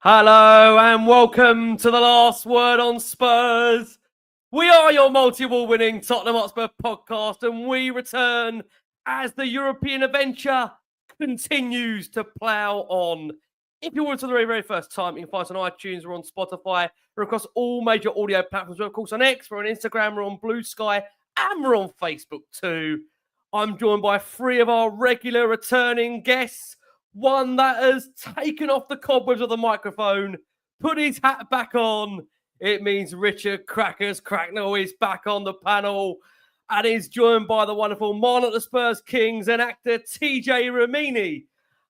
Hello and welcome to the Last Word on Spurs. We are your multi-award winning Tottenham Hotspur podcast, and we return as the European adventure continues to plough on. If you're watching for the very first time, you can find us on iTunes, we're on Spotify, we're across all major audio platforms. We're of course on X, we're on Instagram, we're on Blue Sky, and we're on Facebook too. I'm joined by three of our regular returning guests. One that has taken off the cobwebs of the microphone, put his hat back on. It means Richard Cracknell is back on the panel and is joined by the wonderful Marlon at the Spurs Kings and actor TJ Ramini,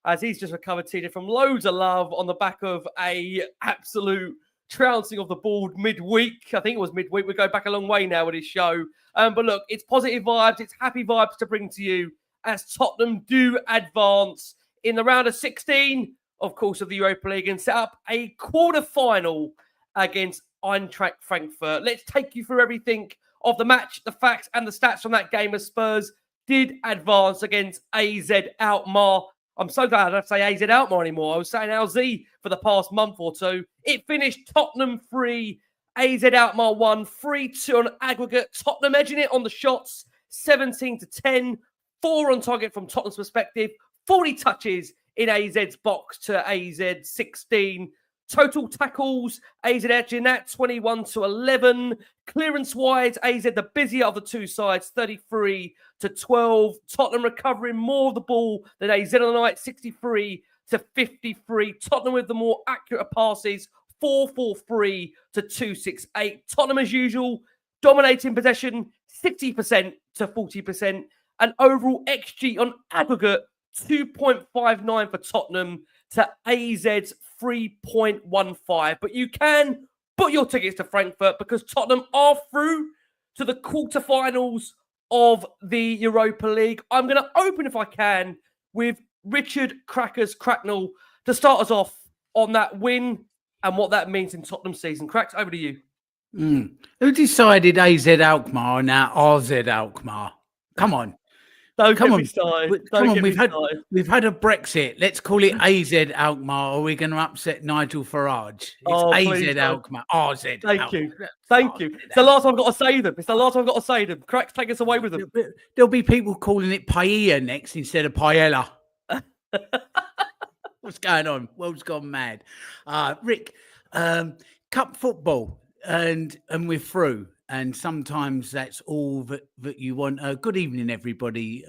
as he's just recovered, TJ, from loads of love on the back of a absolute trouncing of the board midweek. I think it was midweek. We go back a long way now with his show. But look, it's positive vibes. It's happy vibes to bring to you as Tottenham do advance in the round of 16, of course, of the Europa League, and set up a quarter-final against Eintracht Frankfurt. Let's take you through everything of the match, the facts, and the stats from that game as Spurs did advance against AZ Alkmaar. I'm so glad I don't say AZ Alkmaar anymore. I was saying LZ for the past month or two. It finished Tottenham 3, AZ Alkmaar 1, 3-2 on aggregate. Tottenham edging it on the shots, 17-10, 4 on target from Tottenham's perspective. 40 touches in AZ's box to AZ 16. Total tackles, AZ edging that 21-11. Clearance-wise, AZ the busier of the two sides, 33-12. Tottenham recovering more of the ball than AZ on the night, 63-53. Tottenham with the more accurate passes, 4-4-3 to 2-6-8. Tottenham, as usual, dominating possession, 60% to 40%. And overall XG on aggregate, 2.59 for Tottenham to AZ's 3.15. But you can book your tickets to Frankfurt because Tottenham are through to the quarterfinals of the Europa League. I'm going to open, if I can, with Richard Cracknell to start us off on that win and what that means in Tottenham's season. Cracks, over to you. Who decided AZ Alkmaar and now AZ Alkmaar? Come on. Come on, we've had a Brexit. Let's call it AZ Alkmaar, or we're going to upset Nigel Farage. It's AZ Alkmaar. AZ. Thank you. It's the last time I've got to say them. Cracks, take us away with them. There'll be people calling it paella next instead of paella. What's going on? World's gone mad. Rick, cup football, and we're through. And sometimes that's all that you want. Good evening, everybody.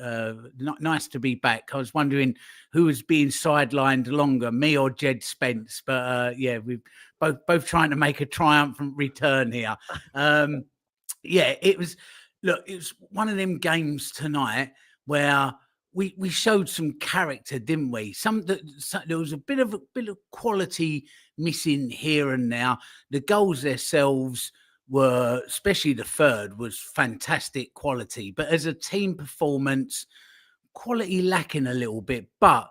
Nice to be back. I was wondering who was being sidelined longer, me or Jed Spence. But yeah, we've both trying to make a triumphant return here. It was one of them games tonight where we showed some character, didn't we? There was a bit of quality missing here and now. The goals themselves were, especially the third, was fantastic quality. But as a team performance, quality lacking a little bit. But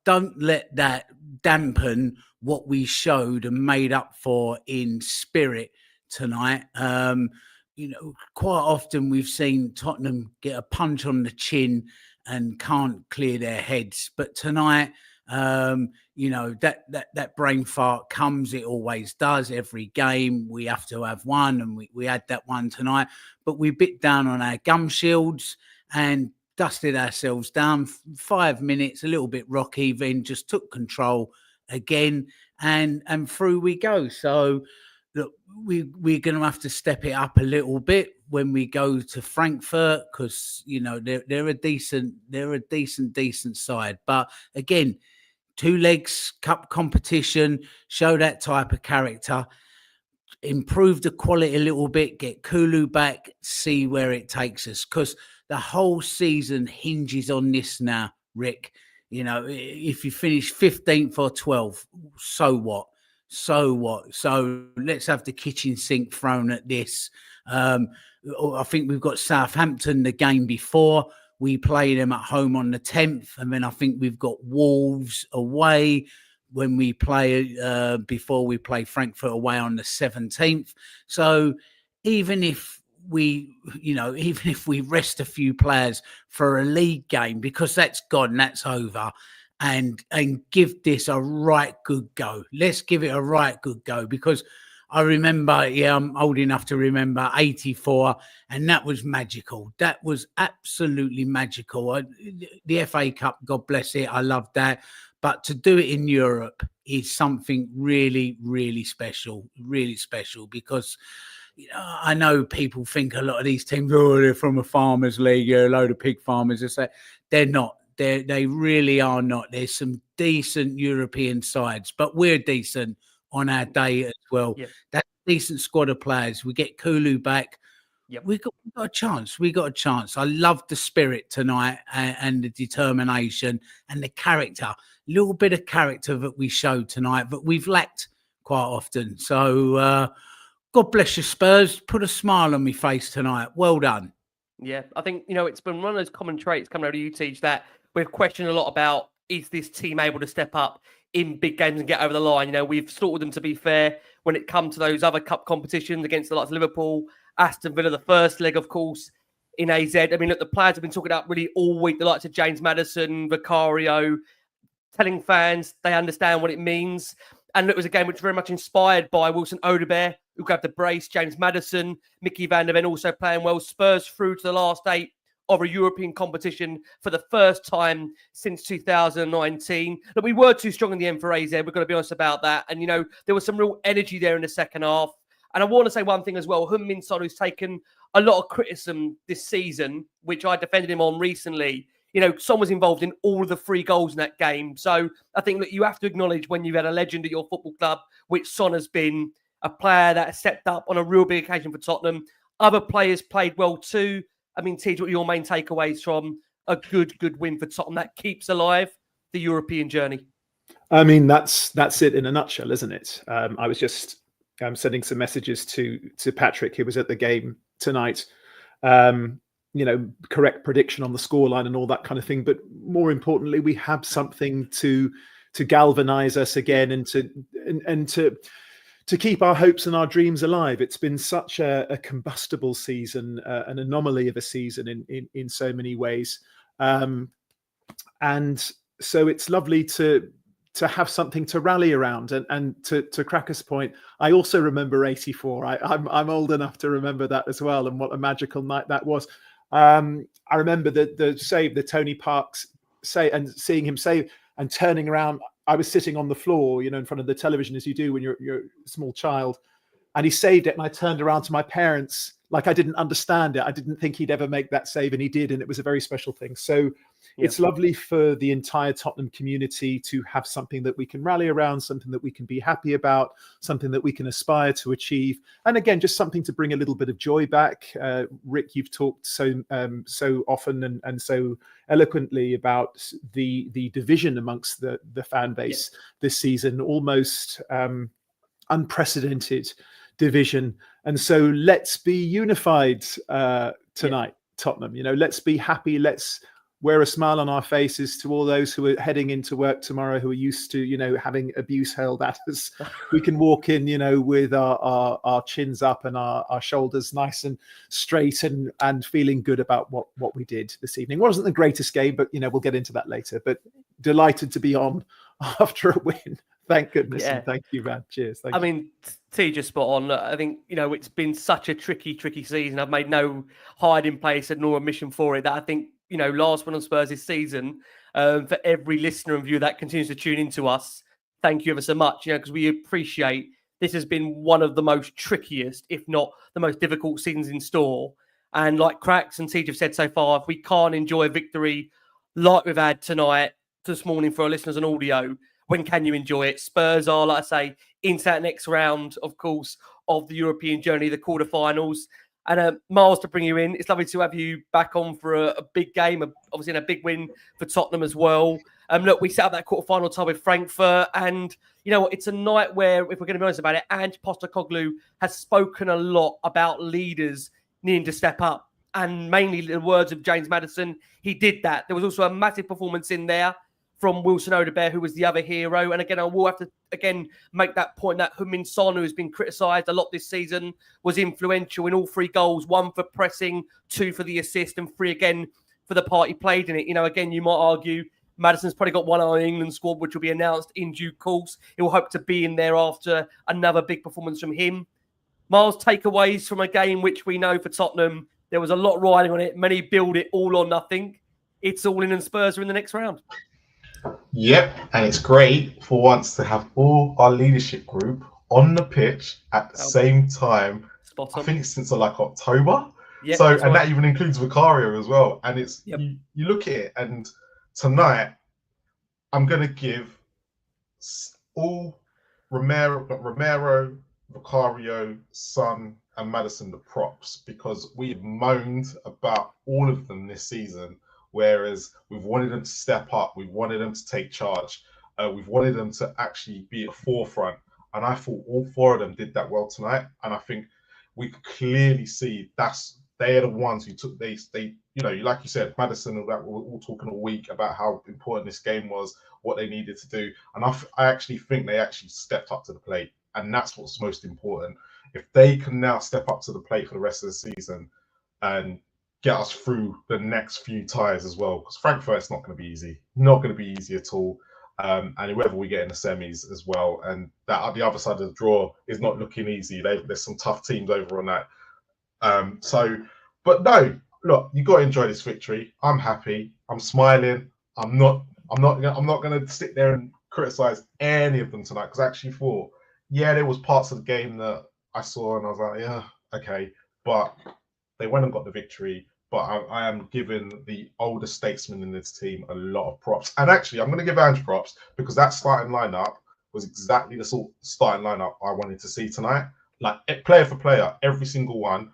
don't let that dampen what we showed and made up for in spirit tonight. Quite often we've seen Tottenham get a punch on the chin and can't clear their heads. But tonight, that brain fart comes. It always does. Every game we have to have one, and we had that one tonight. But we bit down on our gum shields and dusted ourselves down. 5 minutes, a little bit rocky, then just took control again, and through we go. So look, we're going to have to step it up a little bit when we go to Frankfurt, because they're a decent side. But again, 2 legs, cup competition, show that type of character, improve the quality a little bit, get Kulu back, see where it takes us. Because the whole season hinges on this now, Rick. If you finish 15th or 12th, so what? So let's have the kitchen sink thrown at this. I think we've got Southampton the game before. We play them at home on the 10th, and then I think we've got Wolves away when we play before we play Frankfurt away on the 17th. So even if we rest a few players for a league game, because that's gone, that's over, and give this a right good go. Let's give it a right good go, because I remember, I'm old enough to remember 84, and that was magical. That was absolutely magical. The FA Cup, God bless it, I loved that. But to do it in Europe is something really, really special, because I know people think a lot of these teams, they're from a farmers league, a load of pig farmers. They're not. They really are not. There's some decent European sides, but we're decent on our day as well. Yep. That's a decent squad of players. We get Kulu back. Yep. We got a chance. We got a chance. I love the spirit tonight and the determination and the character. A little bit of character that we showed tonight that we've lacked quite often. So God bless you, Spurs. Put a smile on my face tonight. Well done. Yeah, I think, it's been one of those common traits coming out of you, Teach, that we've questioned a lot about, is this team able to step up in big games and get over the line? We've slaughtered them, to be fair, when it comes to those other cup competitions against the likes of Liverpool, Aston Villa, the first leg, of course, in AZ. I mean, look, the players have been talking about really all week, the likes of James Maddison, Vicario, telling fans they understand what it means. And it was a game which was very much inspired by Wilson Odobert, who grabbed the brace, James Maddison, Mickey van der Ven also playing well. Spurs through to the last 8 of a European competition for the first time since 2019. Look, we were too strong in the end for AZ. We're going to be honest about that. And, there was some real energy there in the second half. And I want to say one thing as well. Heung-Min, who's taken a lot of criticism this season, which I defended him on recently. Son was involved in all of the 3 goals in that game. So I think that you have to acknowledge when you've had a legend at your football club, which Son has been, a player that has stepped up on a real big occasion for Tottenham. Other players played well too. I mean, Tej, what are your main takeaways from a good win for Tottenham that keeps alive the European journey? I mean, that's it in a nutshell, isn't it? I was just sending some messages to Patrick, who was at the game tonight. Correct prediction on the scoreline and all that kind of thing. But more importantly, we have something to galvanize us again and to keep our hopes and our dreams alive. It's been such a combustible season, an anomaly of a season in so many ways. And so it's lovely to have something to rally around. And to Cracker's point, I also remember 84. I'm old enough to remember that as well, and what a magical night that was. I remember the save, the Tony Parks say, and seeing him save and turning around. I was sitting on the floor, in front of the television, as you do when you're a small child, and he saved it. And I turned around to my parents like I didn't understand it. I didn't think he'd ever make that save, and he did, and it was a very special thing. So it's lovely for the entire Tottenham community to have something that we can rally around, something that we can be happy about, something that we can aspire to achieve, and again, just something to bring a little bit of joy back. Rick, you've talked so often and so eloquently about the division amongst the fan base this season, almost unprecedented division. And so let's be unified tonight, Tottenham. Let's be happy. Let's wear a smile on our faces to all those who are heading into work tomorrow, who are used to, having abuse hurled at us. We can walk in, with our chins up and our shoulders nice and straight and feeling good about what we did this evening. It wasn't the greatest game, but, we'll get into that later. But delighted to be on after a win. Thank goodness. Yeah. And thank you, man. Cheers. Thank I you. mean, T just spot on. I think, it's been such a tricky season. I've made no hiding place and nor admission for it that I think, last one on Spurs this season, for every listener and viewer that continues to tune into us, thank you ever so much, because we appreciate this has been one of the most trickiest, if not the most difficult seasons in store. And like Cracks and Tej have said so far, if we can't enjoy a victory like we've had tonight, this morning for our listeners on audio, when can you enjoy it? Spurs are, like I say, into that next round, of course, of the European journey, the quarterfinals. And Miles, to bring you in, it's lovely to have you back on for a big game, obviously in a big win for Tottenham as well. Look, we set up that quarterfinal tie with Frankfurt, and you know what? It's a night where, if we're going to be honest about it, Ange Postecoglou has spoken a lot about leaders needing to step up, and mainly the words of James Maddison. He did that. There was also a massive performance in there from Wilson Odobert, who was the other hero. And again, I will have to make that point that Heung-Min, who has been criticised a lot this season, was influential in all 3 goals, 1 for pressing, 2 for the assist, and 3 again for the part he played in it. Again, you might argue Maddison's probably got one eye on the England squad, which will be announced in due course. He'll hope to be in there after another big performance from him. Miles, takeaways from a game which we know for Tottenham, there was a lot riding on it. Many build it all or nothing. It's all in and Spurs are in the next round. Yep, and it's great for once to have all our leadership group on the pitch at the same time. Spot on. I think since like October. Yep, so, and right. That even includes Vicario as well. And it's you look at it, and tonight I'm going to give all Romero, Vicario, Son, and Maddison the props, because we've moaned about all of them this season. Whereas we've wanted them to step up, we've wanted them to take charge, we've wanted them to actually be at the forefront. And I thought all four of them did that well tonight. And I think we could clearly see they are the ones who took they like you said, Maddison and that, we're all talking all week about how important this game was, what they needed to do. And I actually think they actually stepped up to the plate. And that's what's most important. If they can now step up to the plate for the rest of the season and get us through the next few ties as well, because Frankfurt's not going to be easy. Not going to be easy at all. And whoever we get in the semis as well. And that the other side of the draw is not looking easy. There's some tough teams over on that. But no, look, you got to enjoy this victory. I'm happy. I'm smiling. I'm not going to sit there and criticize any of them tonight, because I actually thought, there was parts of the game that I saw and I was like, yeah, okay. But they went and got the victory. But I am giving the older statesman in this team a lot of props. And actually, I'm going to give Ange props, because that starting lineup was exactly the sort of starting lineup I wanted to see tonight. Like player for player, every single one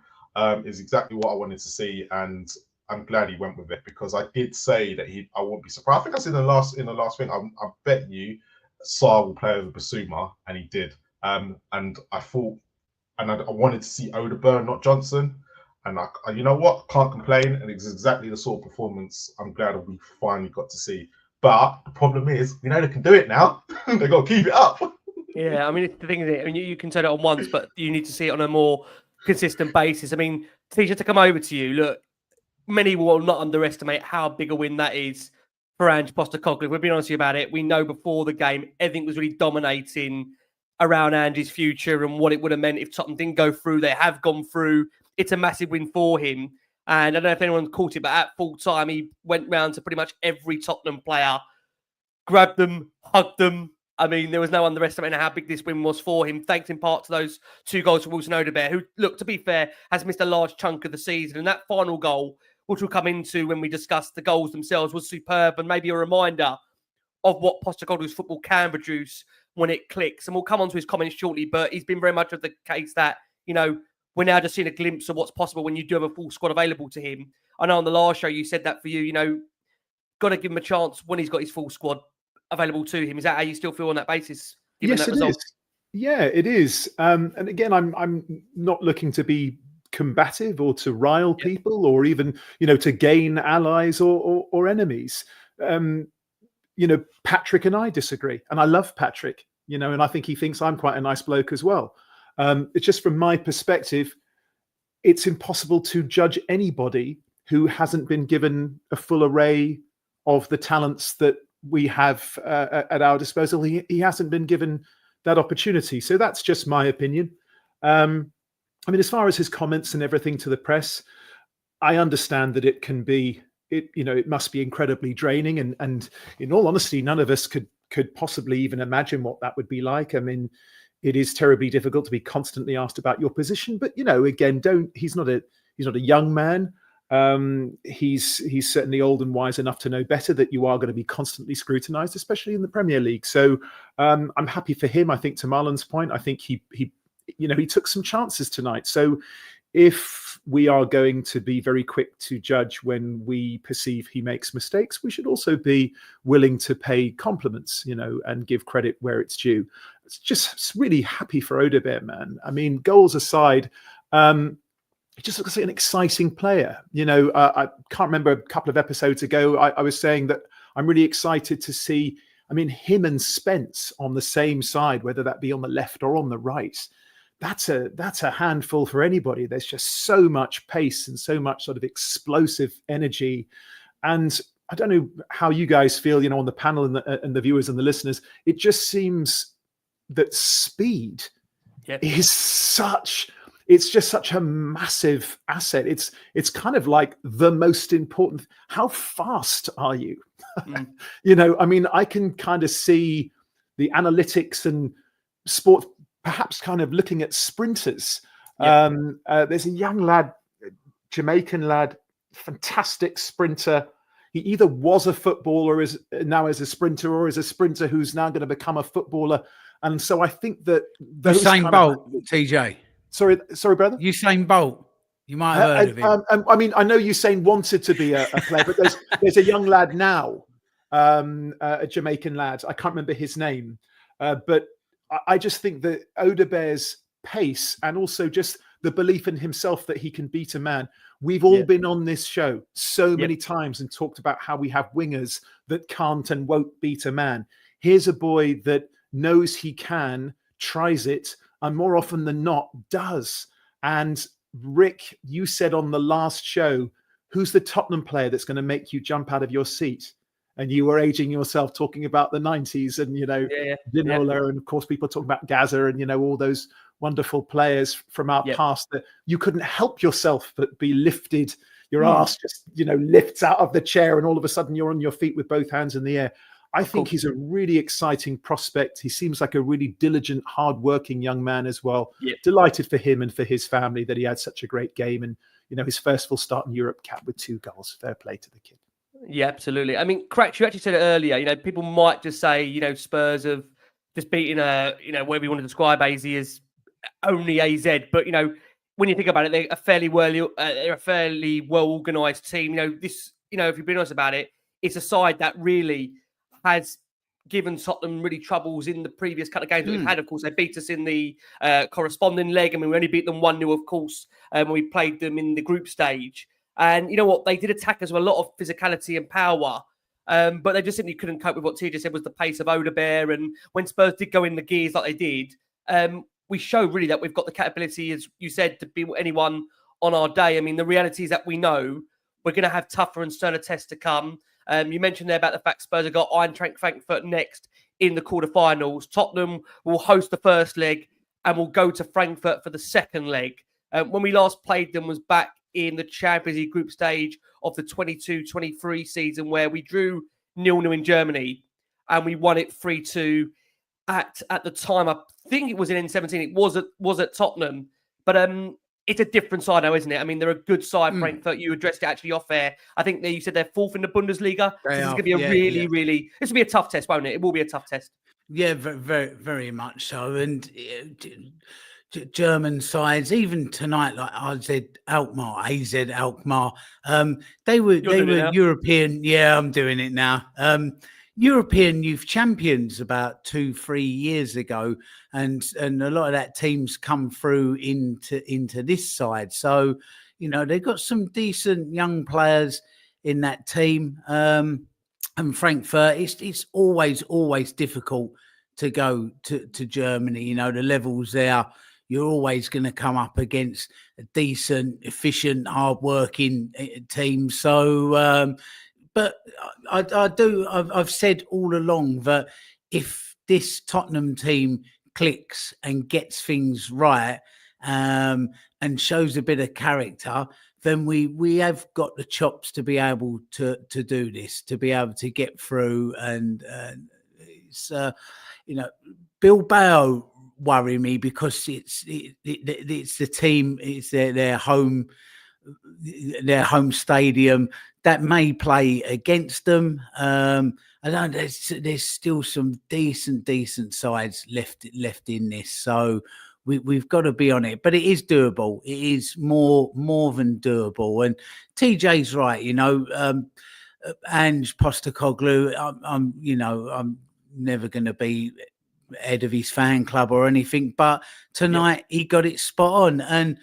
is exactly what I wanted to see. And I'm glad he went with it, because I did say that I wouldn't be surprised. I think I said in the last thing, I bet you Sarr will play over Basuma, and he did. And I thought, and I wanted to see Odobert, not Johnson. And you know what? Can't complain. And it's exactly the sort of performance I'm glad we finally got to see. But the problem is, we know they can do it now. They've got to keep it up. Yeah, I mean, the thing is, I mean, you can turn it on once, but you need to see it on a more consistent basis. I mean, Tisha, to come over to you, look, many will not underestimate how big a win that is for Ange Postecoglou. We've been honest with you about it. We know before the game, everything was really dominating around Ange's future and what it would have meant if Tottenham didn't go through. They have gone through. It's a massive win for him. And I don't know if anyone caught it, but at full time, he went round to pretty much every Tottenham player, grabbed them, hugged them. I mean, there was no underestimating how big this win was for him, thanks in part to those 2 goals from Wilson Odobert, who, look, to be fair, has missed a large chunk of the season. And that final goal, which we'll come into when we discuss the goals themselves, was superb and maybe a reminder of what Postecoglou's football can produce when it clicks. And we'll come on to his comments shortly, but he's been very much of the case that, we're now just seeing a glimpse of what's possible when you do have a full squad available to him. I know on the last show you said that for you, got to give him a chance when he's got his full squad available to him. Is that how you still feel on that basis? Yes, it is. Yeah, it is. And again, I'm not looking to be combative or to rile people or even, to gain allies or enemies. Patrick and I disagree. And I love Patrick, and I think he thinks I'm quite a nice bloke as well. It's just from my perspective, it's impossible to judge anybody who hasn't been given a full array of the talents that we have at our disposal. He hasn't been given that opportunity. So that's just my opinion. As far as his comments and everything to the press, I understand that it can be, it must be incredibly draining. And in all honesty, none of us could possibly even imagine what that would be like. I mean, it is terribly difficult to be constantly asked about your position, but again, he's not a young man. He's certainly old and wise enough to know better that you are going to be constantly scrutinized, especially in the Premier League. So I'm happy for him. I think, to Marlon's point, I think he took some chances tonight. So if we are going to be very quick to judge when we perceive he makes mistakes, we should also be willing to pay compliments, and give credit where it's due. It's just really happy for Odobert, man. I mean, goals aside, he just looks like an exciting player. I can't remember, a couple of episodes ago, I was saying that I'm really excited to see, him and Spence on the same side, whether that be on the left or on the right. That's a handful for anybody. There's just so much pace and so much sort of explosive energy. And I don't know how you guys feel, on the panel and the viewers and the listeners. It just seems that speed is it's just such a massive asset. It's kind of like the most important. How fast are you? I mean, I can kind of see the analytics and sport, perhaps kind of looking at sprinters. There's a young lad, Jamaican lad, fantastic sprinter. He either was a footballer or is now as a sprinter, or is a sprinter who's now going to become a footballer. And so I think that Usain Bolt, TJ. Sorry, brother. Usain Bolt. You might have heard of him. I mean, I know Usain wanted to be a player, but there's a young lad now, a Jamaican lad. I can't remember his name, but I just think that Odobert's pace and also just the belief in himself that he can beat a man. We've all been on this show so many times and talked about how we have wingers that can't and won't beat a man. Here's a boy that knows he can, tries it, and more often than not does. And Rick, you said on the last show, who's the Tottenham player that's going to make you jump out of your seat? And you were aging yourself, talking about the 90s and, Ginola, and of course people talk about Gaza and, all those wonderful players from our past that you couldn't help yourself but be lifted. Your ass just, lifts out of the chair and all of a sudden you're on your feet with both hands in the air. I think he's a really exciting prospect. He seems like a really diligent, hardworking young man as well. Delighted for him and for his family that he had such a great game and, his first full start in Europe cap with 2 goals. Fair play to the kid. Yeah, absolutely. I mean, Cracks, you actually said it earlier. People might just say, Spurs have just beaten whatever you want to describe AZ as only AZ. But when you think about it, they're a fairly well organised team. If you've been honest about it, it's a side that really has given Tottenham really troubles in the previous couple of games that we've had. Of course, they beat us in the corresponding leg. I mean, we only beat them 1-0, of course, when we played them in the group stage. And you know what? They did attack us with a lot of physicality and power. But they just simply couldn't cope with what TJ said was the pace of Odobert. And when Spurs did go in the gears like they did, we show really that we've got the capability, as you said, to beat anyone on our day. I mean, the reality is that we know we're going to have tougher and sterner tests to come. You mentioned there about the fact Spurs have got Eintracht Frankfurt next in the quarterfinals. Tottenham will host the first leg and will go to Frankfurt for the second leg. When we last played them was back in the Champions League group stage of the 22-23 season, where we drew 0-0 in Germany and we won it 3-2 at the time. I think it was in N17. It was at Tottenham, but it's a different side now, isn't it? I mean, they're a good side, Frankfurt. You addressed it actually off air. I think you said they're 4th in the Bundesliga. So this is going to be a really, this will be a tough test, won't it? It will be a tough test. Yeah, very, very much so. And German sides, even tonight, like AZ Alkmaar, they were European. Yeah, I'm doing it now. European youth champions about 2-3 years ago, and a lot of that team's come through into this side. So they've got some decent young players in that team. And Frankfurt, it's always difficult to go to Germany. The levels there, you're always going to come up against a decent, efficient, hard-working team. So, but I've said all along that if this Tottenham team clicks and gets things right and shows a bit of character, then we have got the chops to be able to do this, to be able to get through. And it's Bilbao worry me because it's the team, it's their home stadium that may play against them. I know there's still some decent sides left in this, so we've got to be on it. But it is doable. It is more than doable. And TJ's right. Ange Postecoglou. I'm never going to be head of his fan club or anything, but tonight he got it spot on. And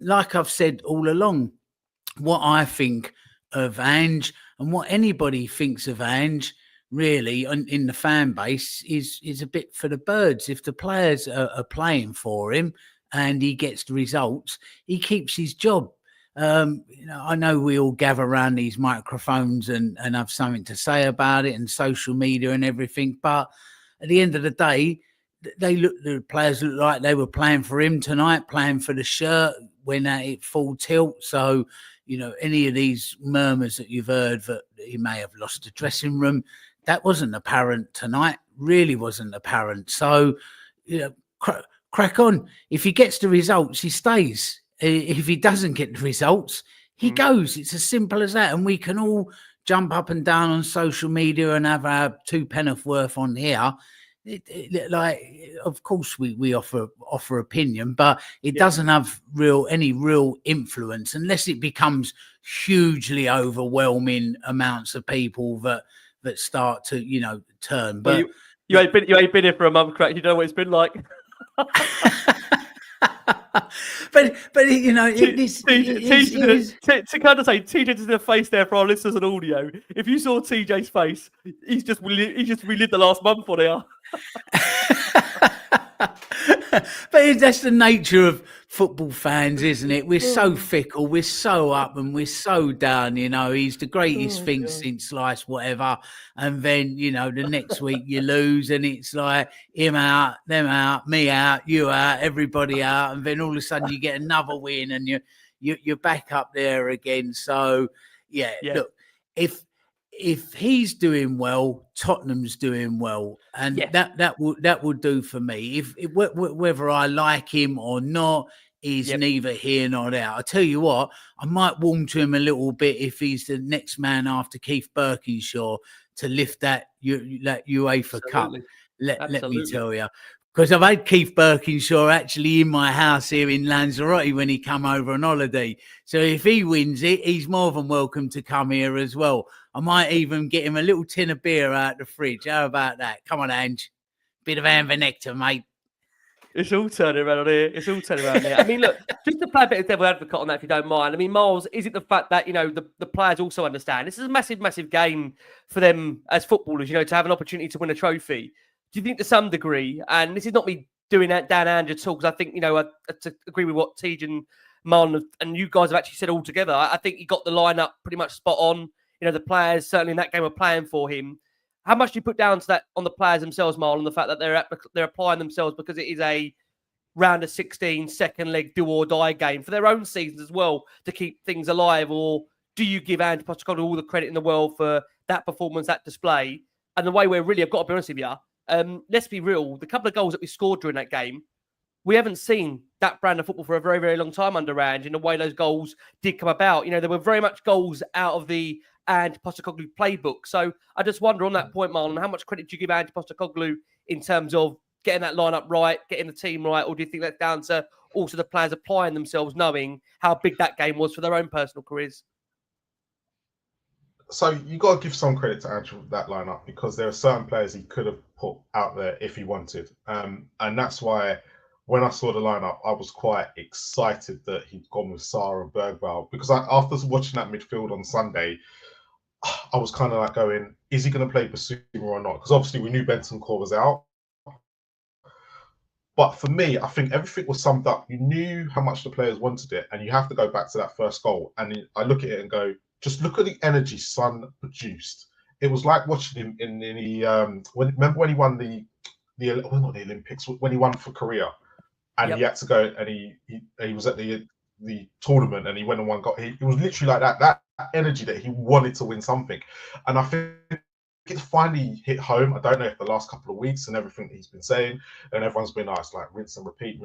like I've said all along, what I think of Ange and what anybody thinks of Ange really in the fan base is a bit for the birds. If the players are playing for him and he gets the results, he keeps his job. I know we all gather around these microphones and have something to say about it, and social media and everything. But at the end of the day, the players look like they were playing for him tonight, playing for the shirt, when at it full tilt. So, any of these murmurs that you've heard that he may have lost the dressing room, that wasn't apparent tonight, really wasn't apparent. So, crack on. If he gets the results, he stays. If he doesn't get the results, he goes. It's as simple as that. And we can all jump up and down on social media and have our 2 penneth worth on here. Of course we offer opinion, but it doesn't have any real influence unless it becomes hugely overwhelming amounts of people that start to turn. But you ain't been here for a month, Crack. You know what it's been like. but to kind of say, TJ did a face there for our listeners and audio. If you saw TJ's face, he's just relived the last month on here. But that's the nature of football fans, isn't it? We're so fickle, we're so up and we're so down. He's the greatest thing since sliced whatever, and then the next week you lose and it's like him out, them out, me out, you out, everybody out, and then all of a sudden you get another win and you're back up there again. So look, if he's doing well, Tottenham's doing well, and that will do for me. If whether I like him or not is neither here nor there. I tell you what, I might warm to him a little bit if he's the next man after Keith Birkinshaw to lift that UEFA Cup. Let me tell you. Because I've had Keith Birkinshaw actually in my house here in Lanzarote when he come over on holiday. So if he wins it, he's more than welcome to come here as well. I might even get him a little tin of beer out the fridge. How about that? Come on, Ange. Bit of Anvenector, mate. It's all turning around on here. I mean, look, just to play a bit of devil advocate on that, if you don't mind. I mean, Miles, is it the fact that, the players also understand this is a massive, massive game for them as footballers, to have an opportunity to win a trophy? Do you think to some degree, and this is not me doing that down Ange at all, because I think, to agree with what Tej and Marlon and you guys have actually said all together, I think he got the lineup pretty much spot on. The players certainly in that game were playing for him. How much do you put down to that on the players themselves, Marlon, the fact that they're applying themselves because it is a round of 16 second leg do or die game for their own seasons as well to keep things alive? Or do you give Ange Pochettino all the credit in the world for that performance, that display, and the way we're really, I've got to be honest with you, let's be real, the couple of goals that we scored during that game, we haven't seen that brand of football for a very, very long time under Ange in the way those goals did come about. There were very much goals out of the Ange Postecoglou playbook. So I just wonder on that point, Marlon, how much credit do you give Ange Postecoglou in terms of getting that lineup right, getting the team right, or do you think that's down to also the players applying themselves, knowing how big that game was for their own personal careers? So you got to give some credit to Ange with that lineup, because there are certain players he could have put out there if he wanted, and that's why when I saw the lineup, I was quite excited that he'd gone with Sarr and Bergvall, because after watching that midfield on Sunday, I was kind of like going, is he going to play Basuma or not? Because obviously we knew Bentancur was out. But for me, I think everything was summed up. You knew how much the players wanted it, and you have to go back to that first goal. And I look at it and go, just look at the energy Son produced. It was like watching him in the remember when he won the not the Olympics, when he won for Korea, and he had to go and he was at the tournament and he went and won. It was literally like that energy that he wanted to win something, and I think it's finally hit home. I don't know if the last couple of weeks and everything that he's been saying, and everyone's been nice, like rinse and repeat,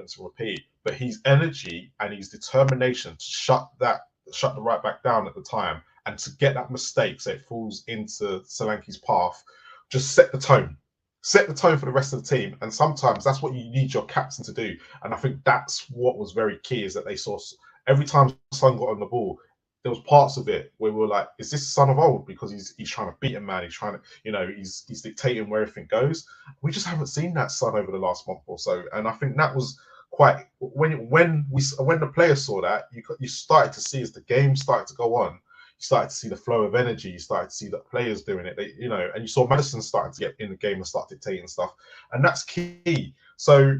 but his energy and his determination to shut the right back down at the time and to get that mistake so it falls into Solanke's path, just set the tone for the rest of the team. And sometimes that's what you need your captain to do. And I think that's what was very key, is that they saw every time Son got on the ball, there was parts of it where we were like, is this Son of old? Because he's trying to beat a man. He's trying to, he's dictating where everything goes. We just haven't seen that Son over the last month or so. And I think that was quite, when the players saw that, you started to see, as the game started to go on, you started to see the flow of energy. You started to see the players doing it. And you saw Maddison starting to get in the game and start dictating stuff, and that's key. So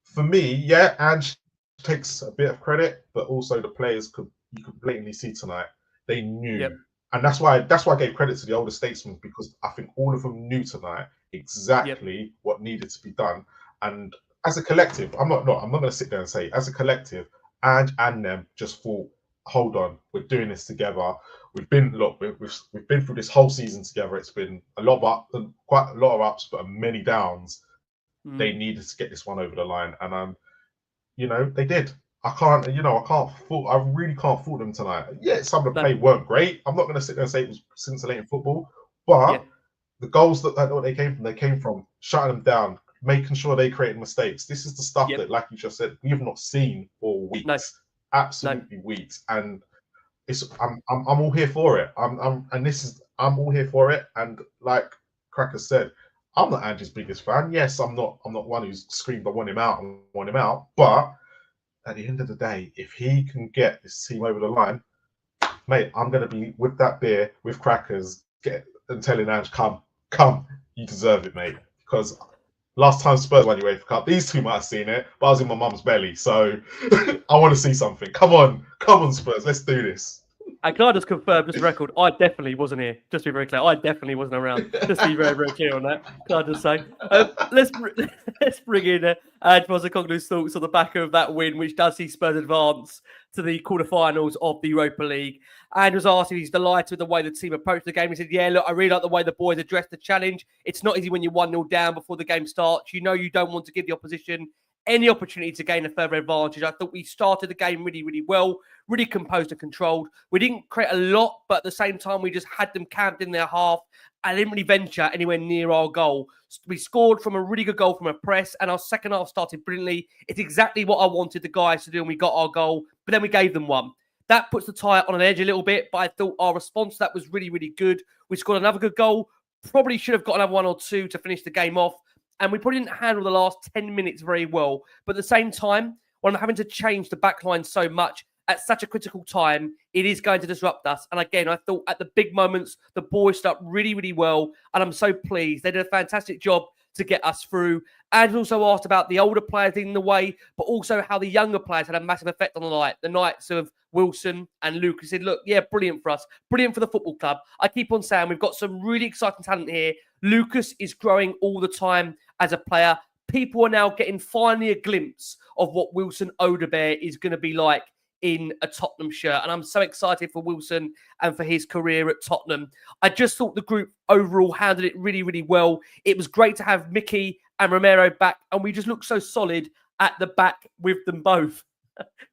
for me, Ange takes a bit of credit, but also the players could you could blatantly see tonight. They knew, and that's why I gave credit to the older statesmen, because I think all of them knew tonight exactly what needed to be done. And as a collective, I'm not going to sit there and say, as a collective, and them just thought, hold on, we're doing this together. We've been through this whole season together. It's been a lot of quite a lot of ups, but many downs. They needed to get this one over the line, and they did. I really can't fault them tonight. Yeah, some of the play weren't great. I'm not going to sit there and say it was scintillating football, but the goals that they came from shutting them down, making sure they created mistakes. This is the stuff that, like you just said, we have not seen for weeks, absolutely weeks, and I'm all here for it. I'm all here for it, and like Cracker said, I'm not Ange's biggest fan. Yes, I'm not one who's screamed I want him out, but at the end of the day, if he can get this team over the line, mate, I'm going to be with that beer, with crackers, and telling Ange, come, you deserve it, mate. Because last time Spurs won the UEFA Cup, these two might have seen it, but I was in my mum's belly, so I want to see something. Come on, Spurs, let's do this. And can I just confirm, just record, I definitely wasn't here. Just to be very clear, I definitely wasn't around. Just to be very, very clear on that. Can I just say? Let's bring in Ange Postecoglou's thoughts on the back of that win, which does see Spurs advance to the quarterfinals of the Europa League. Ange was asked if he's delighted with the way the team approached the game. He said, yeah, look, I really like the way the boys addressed the challenge. It's not easy when you're 1-0 down before the game starts. You know you don't want to give the opposition any opportunity to gain a further advantage. I thought we started the game really, really well, really composed and controlled. We didn't create a lot, but at the same time, we just had them camped in their half and didn't really venture anywhere near our goal. We scored from a really good goal from a press, and our second half started brilliantly. It's exactly what I wanted the guys to do, and we got our goal, but then we gave them one. That puts the tie on an edge a little bit, but I thought our response to that was really, really good. We scored another good goal. Probably should have got another one or two to finish the game off. And we probably didn't handle the last 10 minutes very well. But at the same time, when I'm having to change the back line so much at such a critical time, it is going to disrupt us. And again, I thought at the big moments, the boys stood up really, really well. And I'm so pleased. They did a fantastic job to get us through. And also asked about the older players leading the way, but also how the younger players had a massive effect on the night. The nights of Wilson and Luke. He said, look, yeah, brilliant for us. Brilliant for the football club. I keep on saying we've got some really exciting talent here. Lucas is growing all the time as a player. People are now getting finally a glimpse of what Wilson Odobert is going to be like in a Tottenham shirt. And I'm so excited for Wilson and for his career at Tottenham. I just thought the group overall handled it really, really well. It was great to have Mickey and Romero back, and we just looked so solid at the back with them both.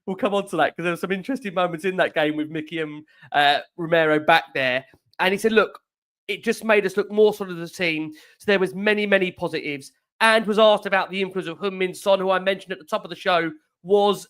We'll come on to that because there were some interesting moments in that game with Mickey and Romero back there. And he said, look, it just made us look more solid as a team. So there was many, many positives. And was asked about the influence of Heung-Min Son, who I mentioned at the top of the show, was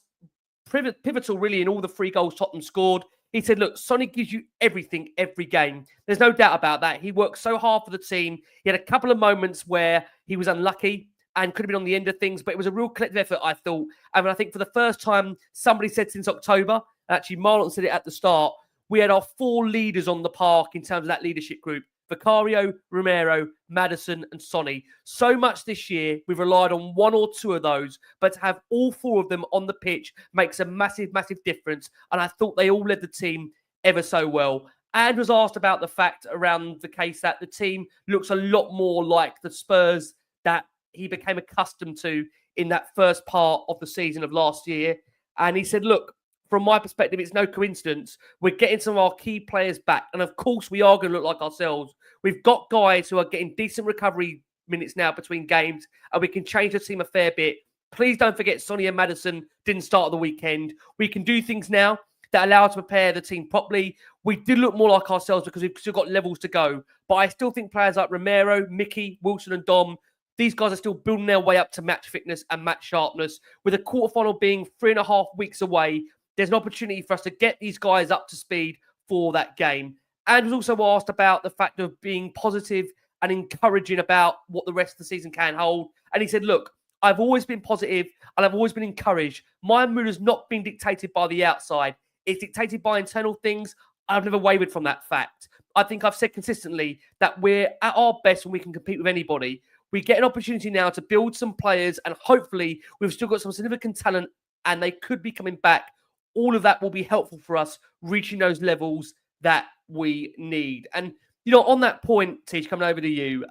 pivotal really in all the 3 goals Tottenham scored. He said, look, Sonny gives you everything every game. There's no doubt about that. He worked so hard for the team. He had a couple of moments where he was unlucky and could have been on the end of things, but it was a real collective effort, I thought. And I think for the first time, somebody said since October, actually Marlon said it at the start, we had our 4 leaders on the park in terms of that leadership group. Vicario, Romero, Maddison and Sonny. So much this year, we've relied on 1 or 2 of those, but to have all 4 of them on the pitch makes a massive, massive difference. And I thought they all led the team ever so well. And was asked about the fact around the case that the team looks a lot more like the Spurs that he became accustomed to in that first part of the season of last year. And he said, look, from my perspective, it's no coincidence. We're getting some of our key players back. And of course, we are going to look like ourselves. We've got guys who are getting decent recovery minutes now between games, and we can change the team a fair bit. Please don't forget Sonny and Maddison didn't start at the weekend. We can do things now that allow us to prepare the team properly. We did look more like ourselves because we've still got levels to go. But I still think players like Romero, Mickey, Wilson and Dom, these guys are still building their way up to match fitness and match sharpness. With a quarterfinal being 3.5 weeks away, there's an opportunity for us to get these guys up to speed for that game. And was also asked about the fact of being positive and encouraging about what the rest of the season can hold. And he said, look, I've always been positive and I've always been encouraged. My mood has not been dictated by the outside. It's dictated by internal things. I've never wavered from that fact. I think I've said consistently that we're at our best when we can compete with anybody. We get an opportunity now to build some players and hopefully we've still got some significant talent and they could be coming back all of that will be helpful for us reaching those levels that we need. And, you know, on that point, Tish, coming over to you,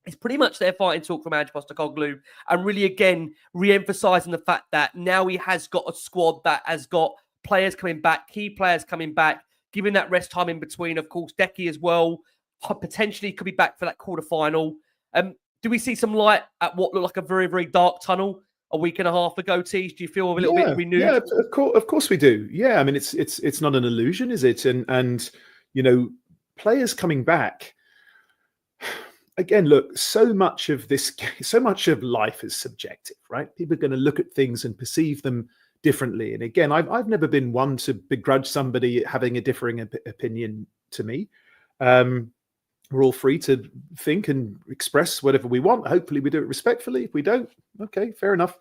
it's pretty much their fighting talk from Ange Postecoglou, and really, again, re-emphasising the fact that now he has got a squad that has got players coming back, key players coming back, giving that rest time in between. Of course, Decky as well, potentially could be back for that quarter-final. Do we see some light at what looked like a very, very dark tunnel a week and a half ago, Tish? Do you feel a little bit renewed? Yeah, of course we do. Yeah, I mean, it's not an illusion, is it? And you know, players coming back. Again, look, so much of life is subjective, right? People are going to look at things and perceive them differently. And again, I've never been one to begrudge somebody having a differing opinion to me. We're all free to think and express whatever we want. Hopefully we do it respectfully. If we don't, okay, fair enough.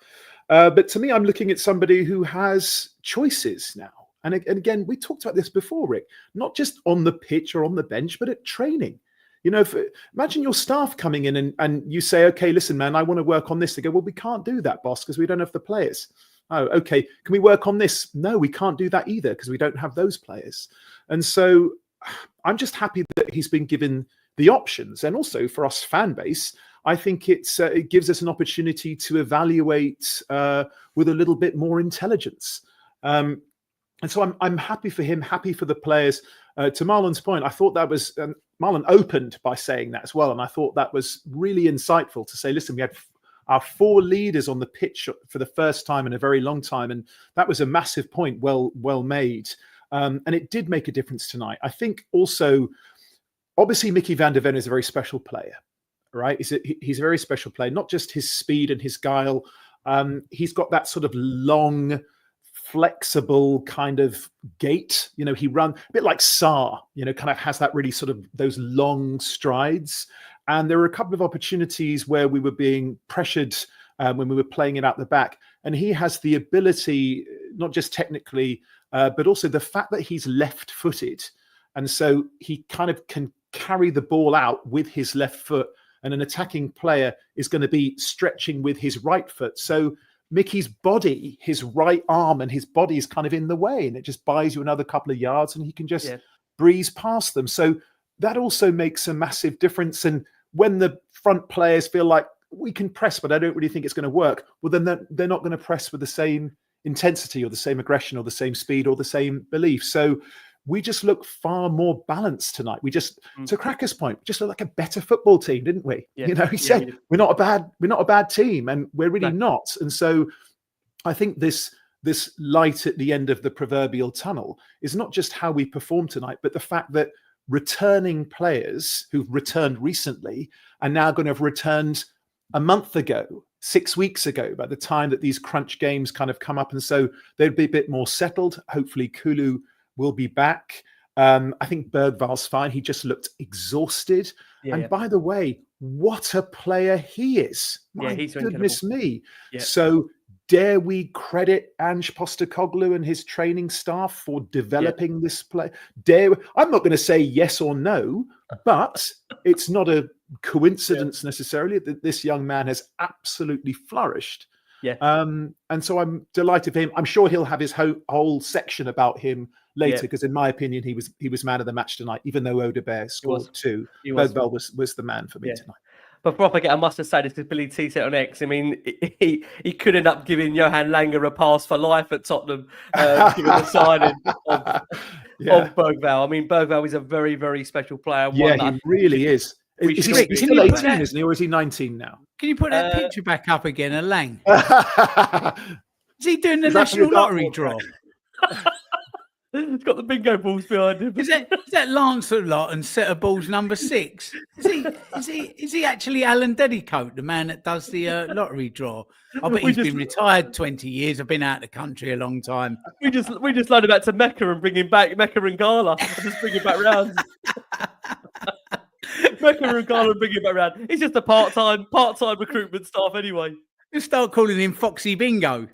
But to me, I'm looking at somebody who has choices now. And again, we talked about this before, Rick, not just on the pitch or on the bench, but at training. You know, imagine your staff coming in and you say, okay, listen, man, I want to work on this. They go, well, we can't do that, boss, because we don't have the players. Oh, okay. Can we work on this? No, we can't do that either because we don't have those players. And so I'm just happy that he's been given the options. And also for us fan base, I think it gives us an opportunity to evaluate with a little bit more intelligence. And so I'm happy for him, happy for the players. To Marlon's point, I thought that was, Marlon opened by saying that as well. And I thought that was really insightful to say, listen, we had our 4 leaders on the pitch for the first time in a very long time. And that was a massive point, well made. And it did make a difference tonight. I think also, obviously, Mickey van der Ven is a very special player, right? He's a very special player, not just his speed and his guile. He's got that sort of long, flexible kind of gait. You know, he runs a bit like Sarr, you know, kind of has that really sort of those long strides. And there were a couple of opportunities where we were being pressured when we were playing it out the back. And he has the ability, not just technically, but also the fact that he's left-footed. And so he kind of can carry the ball out with his left foot, and an attacking player is going to be stretching with his right foot. So Mickey's body, his right arm and his body is kind of in the way, and it just buys you another couple of yards and he can just breeze past them. So that also makes a massive difference. And when the front players feel like we can press, but I don't really think it's going to work, well, then they're not going to press with the same intensity or the same aggression or the same speed or the same belief. So we just look far more balanced tonight. We just, to Cracker's point, just look like a better football team, didn't we? Yeah. You know, he said we're not a bad team, and we're really not. And so I think this light at the end of the proverbial tunnel is not just how we perform tonight, but the fact that returning players who've returned recently are now going to have returned a month ago, 6 weeks ago, by the time that these crunch games kind of come up. And so they'd be a bit more settled. Hopefully Kulu will be back. I think Bergval's fine. He just looked exhausted. And by the way, what a player he is. My goodness me. Yeah. So dare we credit Ange Postecoglou and his training staff for developing this play? I'm not going to say yes or no, but it's not a coincidence necessarily that this young man has absolutely flourished. Yeah. And so I'm delighted for him. I'm sure he'll have his whole section about him later, because in my opinion, he was man of the match tonight, even though Odobert scored 2. Bergval was the man for me tonight. But Propagate, I must have said this because Billy T said on X. I mean, he could end up giving Johan Langer a pass for life at Tottenham, given the signing of Bergval. I mean, Bergval is a very, very special player. Yeah, he really is. He's still 18, isn't he, or is he 19 now? Can you put that picture back up again, Lang? Is he doing the national lottery draw? He's got the bingo balls behind him. Is that Lancelot and set of balls number 6? Is he actually Alan Dedicoat, the man that does the lottery draw? I bet he's been retired 20 years. I've been out of the country a long time. We just load him back to Mecca and bring him back, Mecca and Gala, and just bring him back round. Mecca and Gala and bring him back round. He's just a part-time recruitment staff anyway. You start calling him Foxy Bingo.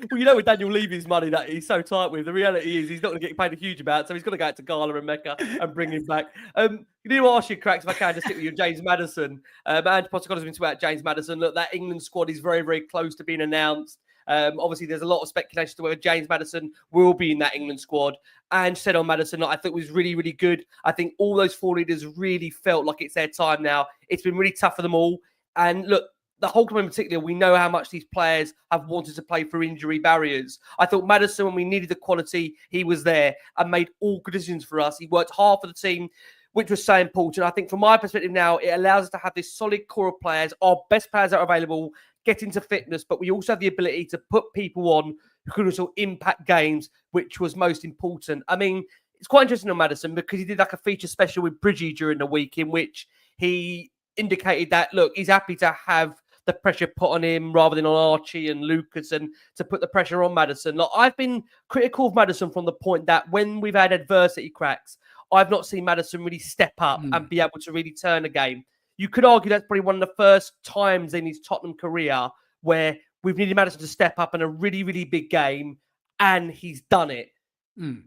Well, you know, with Daniel Levy's money that he's so tight with, the reality is he's not going to get paid a huge amount, so he's got to go out to Gala and Mecca and bring him back. You need to ask you, Cracks, if I can, just stick with you, James Maddison. Ange Postecoglou's been talking about James Maddison. Look, that England squad is very, very close to being announced. Obviously, there's a lot of speculation to whether James Maddison will be in that England squad. And said on Maddison, I think was really, really good. I think all those four leaders really felt like it's their time now. It's been really tough for them all. And look, the whole club in particular, we know how much these players have wanted to play through injury barriers. I thought Maddison, when we needed the quality, he was there and made all good decisions for us. He worked hard for the team, which was so important. I think from my perspective now, it allows us to have this solid core of players, our best players that are available, get into fitness, but we also have the ability to put people on who could also impact games, which was most important. I mean, it's quite interesting on Maddison because he did like a feature special with Bridgie during the week in which he indicated that, look, he's happy to have the pressure put on him rather than on Archie and Lucas and to put the pressure on Maddison. Like, I've been critical of Maddison from the point that when we've had adversity cracks, I've not seen Maddison really step up and be able to really turn a game. You could argue that's probably one of the first times in his Tottenham career where we've needed Maddison to step up in a really, really big game, and he's done it.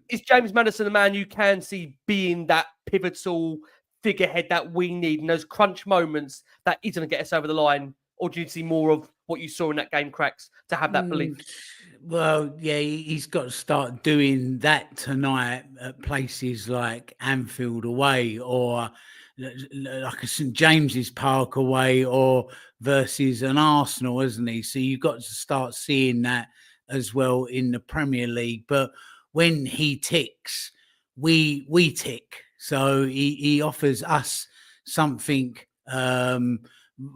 Is James Maddison the man you can see being that pivotal figurehead that we need in those crunch moments that he's going to get us over the line? Or do you see more of what you saw in that game, Cracks, to have that belief? Well, yeah, he's got to start doing that tonight at places like Anfield away or like a St James's Park away or versus an Arsenal, isn't he? So you've got to start seeing that as well in the Premier League. But when he ticks, we tick. So he offers us something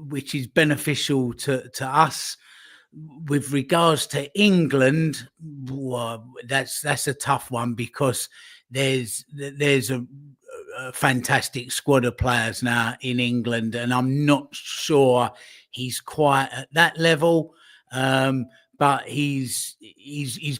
which is beneficial to us. With regards to England, well, that's a tough one because there's a fantastic squad of players now in England, and I'm not sure he's quite at that level, but he's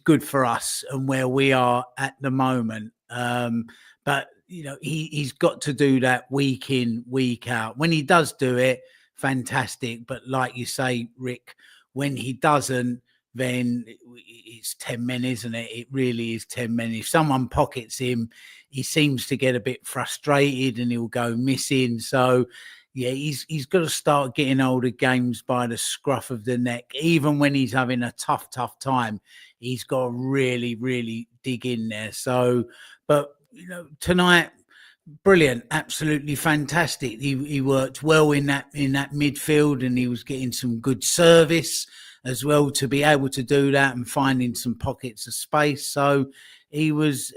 good for us and where we are at the moment. But you know, he's got to do that week in, week out. When he does do it, fantastic. But like you say, Rick, when he doesn't, then it's 10 men, isn't it? It really is 10 men. If someone pockets him, he seems to get a bit frustrated and he'll go missing. So, yeah, he's got to start getting older games by the scruff of the neck. Even when he's having a tough time, he's got to really, really dig in there. So, but, you know, tonight, brilliant, absolutely fantastic. He worked well in that midfield, and he was getting some good service as well to be able to do that and finding some pockets of space. So he was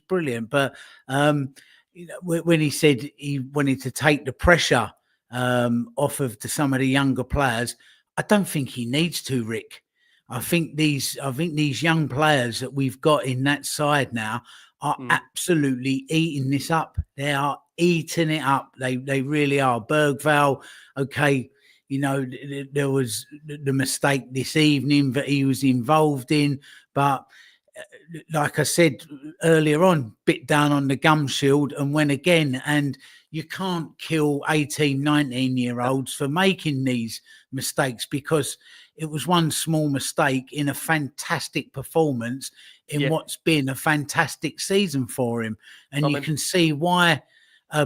brilliant. But you know, when he said he wanted to take the pressure off of some of the younger players, I don't think he needs to, Rick. I think these young players that we've got in that side now are absolutely eating this up. They are eating it up. They really are. Bergvall, okay, you know, there was the mistake this evening that he was involved in, but like I said earlier on, bit down on the gum shield and went again. And you can't kill 18, 19-year-olds for making these mistakes, because it was one small mistake in a fantastic performance in what's been a fantastic season for him. And you can see why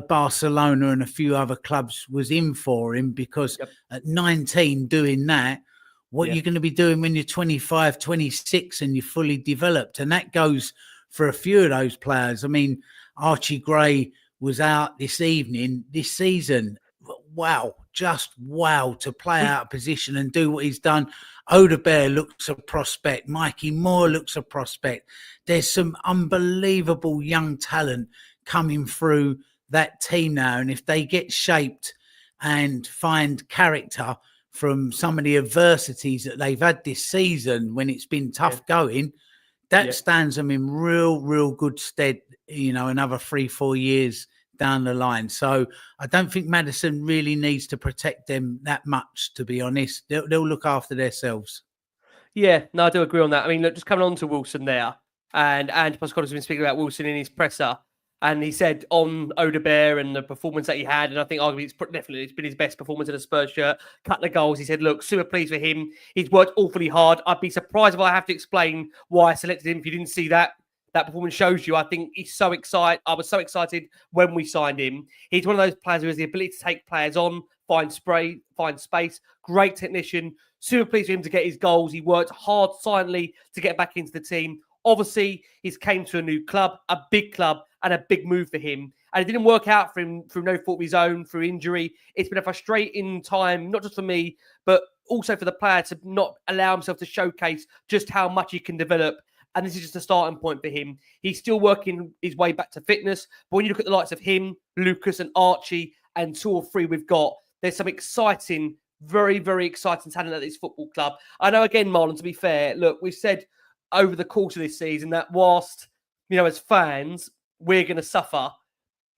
Barcelona and a few other clubs was in for him, because at 19 doing that, what you're going to be doing when you're 25, 26 and you're fully developed. And that goes for a few of those players. I mean, Archie Gray was out this season. Wow, just wow, to play out of position and do what he's done. Odobert looks a prospect. Mikey Moore looks a prospect. There's some unbelievable young talent coming through that team now. And if they get shaped and find character from some of the adversities that they've had this season when it's been tough going, that stands them in real good stead, you know, another 3-4 years down the line. So I don't think Maddison really needs to protect them that much, to be honest. They'll look after themselves. Yeah, no, I do agree on that. I mean, look, just coming on to Wilson there, and Pascal has been speaking about Wilson in his presser, and he said on Odobert and the performance that he had, and I think arguably it's been his best performance in a Spurs shirt, couple of goals. He said, look, super pleased for him. He's worked awfully hard. I'd be surprised if I have to explain why I selected him if you didn't see that. That performance shows you. I think he's so excited. I was so excited when we signed him. He's one of those players who has the ability to take players on, find space, great technician, super pleased for him to get his goals. He worked hard silently to get back into the team. Obviously, he's came to a new club, a big club, and a big move for him. And it didn't work out for him through no fault of his own, through injury. It's been a frustrating time, not just for me, but also for the player to not allow himself to showcase just how much he can develop. And this is just a starting point for him. He's still working his way back to fitness. But when you look at the likes of him, Lucas and Archie, and 2 or 3 we've got, there's some exciting, very, very exciting talent at this football club. I know, again, Marlon, to be fair, look, we've said over the course of this season that whilst, as fans, we're going to suffer,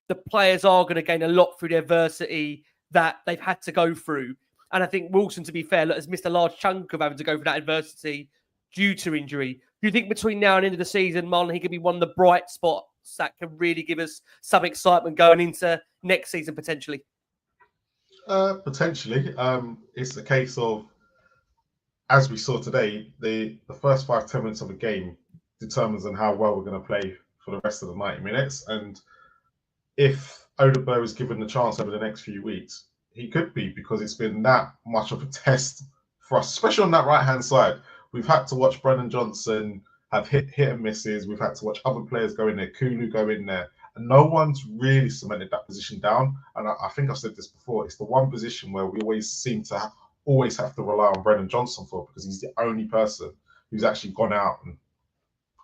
the players are going to gain a lot through the adversity that they've had to go through. And I think Wilson, to be fair, has missed a large chunk of having to go through that adversity due to injury. Do you think between now and end of the season, Marlon, he could be one of the bright spots that can really give us some excitement going into next season, potentially? Potentially. It's a case of, as we saw today, the first 5-10 minutes of a game determines on how well we're going to play for the rest of the 90 minutes. And if Odobert is given the chance over the next few weeks, he could be, because it's been that much of a test for us, especially on that right-hand side. We've had to watch Brennan Johnson have hit and misses. We've had to watch other players go in there, Kulu go in there, and no one's really cemented that position down. And I think I've said this before, it's the one position where we always seem to always have to rely on Brennan Johnson for, because he's the only person who's actually gone out and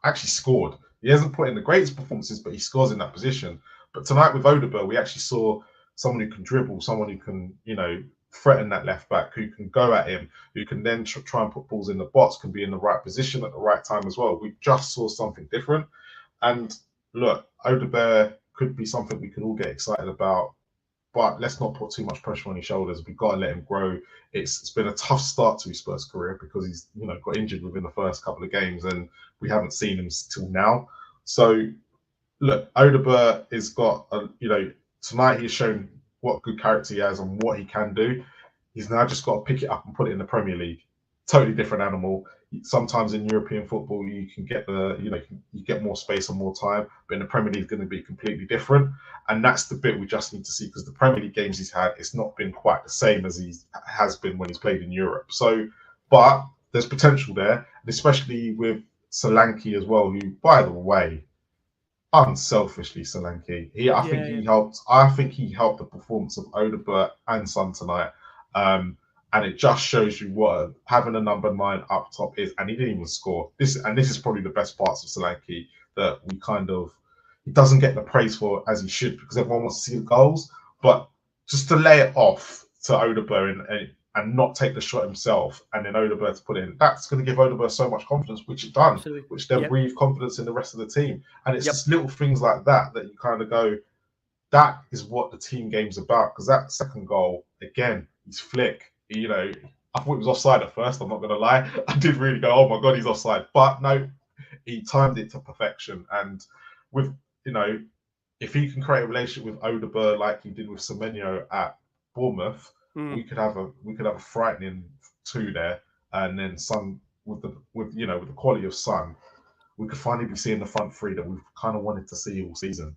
actually scored. He hasn't put in the greatest performances, but he scores in that position. But tonight with Odobert, we actually saw someone who can dribble, someone who can, threaten that left back, who can go at him, who can then try and put balls in the box, can be in the right position at the right time as well. We just saw something different. And look, Odobert could be something we can all get excited about, but let's not put too much pressure on his shoulders. We've got to let him grow. It's been a tough start to his Spurs career, because he's got injured within the first couple of games and we haven't seen him till now. So look, Odobert has got tonight he's shown what good character he has and what he can do. He's now just got to pick it up and put it in the Premier League. Totally different animal. Sometimes in European football, you can get you get more space and more time, but in the Premier League, it's going to be completely different. And that's the bit we just need to see, because the Premier League games he's had, it's not been quite the same as he has been when he's played in Europe. So, but there's potential there, especially with Solanke as well, who, by the way, unselfishly Solanke. I think he helped the performance of Odobert and Son tonight. And it just shows you what having a number 9 up top is. And he didn't even score. This is probably the best parts of Solanke, that he doesn't get the praise for as he should, because everyone wants to see the goals. But just to lay it off to Odobert and not take the shot himself, and then Odobert to put in, that's going to give Odobert so much confidence, which it done, which then breathe confidence in the rest of the team. And it's just little things like that you kind of go, that is what the team game's about. Because that second goal, again, he's flick. I thought it was offside at first, I'm not going to lie. I did really go, oh my God, he's offside. But no, he timed it to perfection. And with, if he can create a relationship with Odobert like he did with Semenyo at Bournemouth, we could have a frightening 2 there. And then Son, with the quality of Son, we could finally be seeing the front 3 that we've kind of wanted to see all season.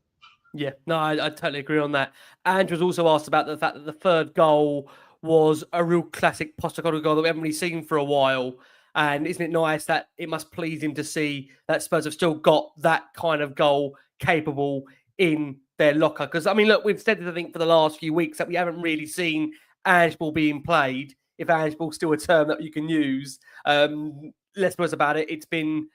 Yeah, no, I totally agree on that. Andrew was also asked about the fact that the third goal was a real classic Pochettino goal that we haven't really seen for a while. And isn't it nice that it must please him to see that Spurs have still got that kind of goal capable in their locker? Because, look, we've said, I think, for the last few weeks that we haven't really seen Ange ball being played, if Ange ball's still a term that you can use. Less words about it. It's been...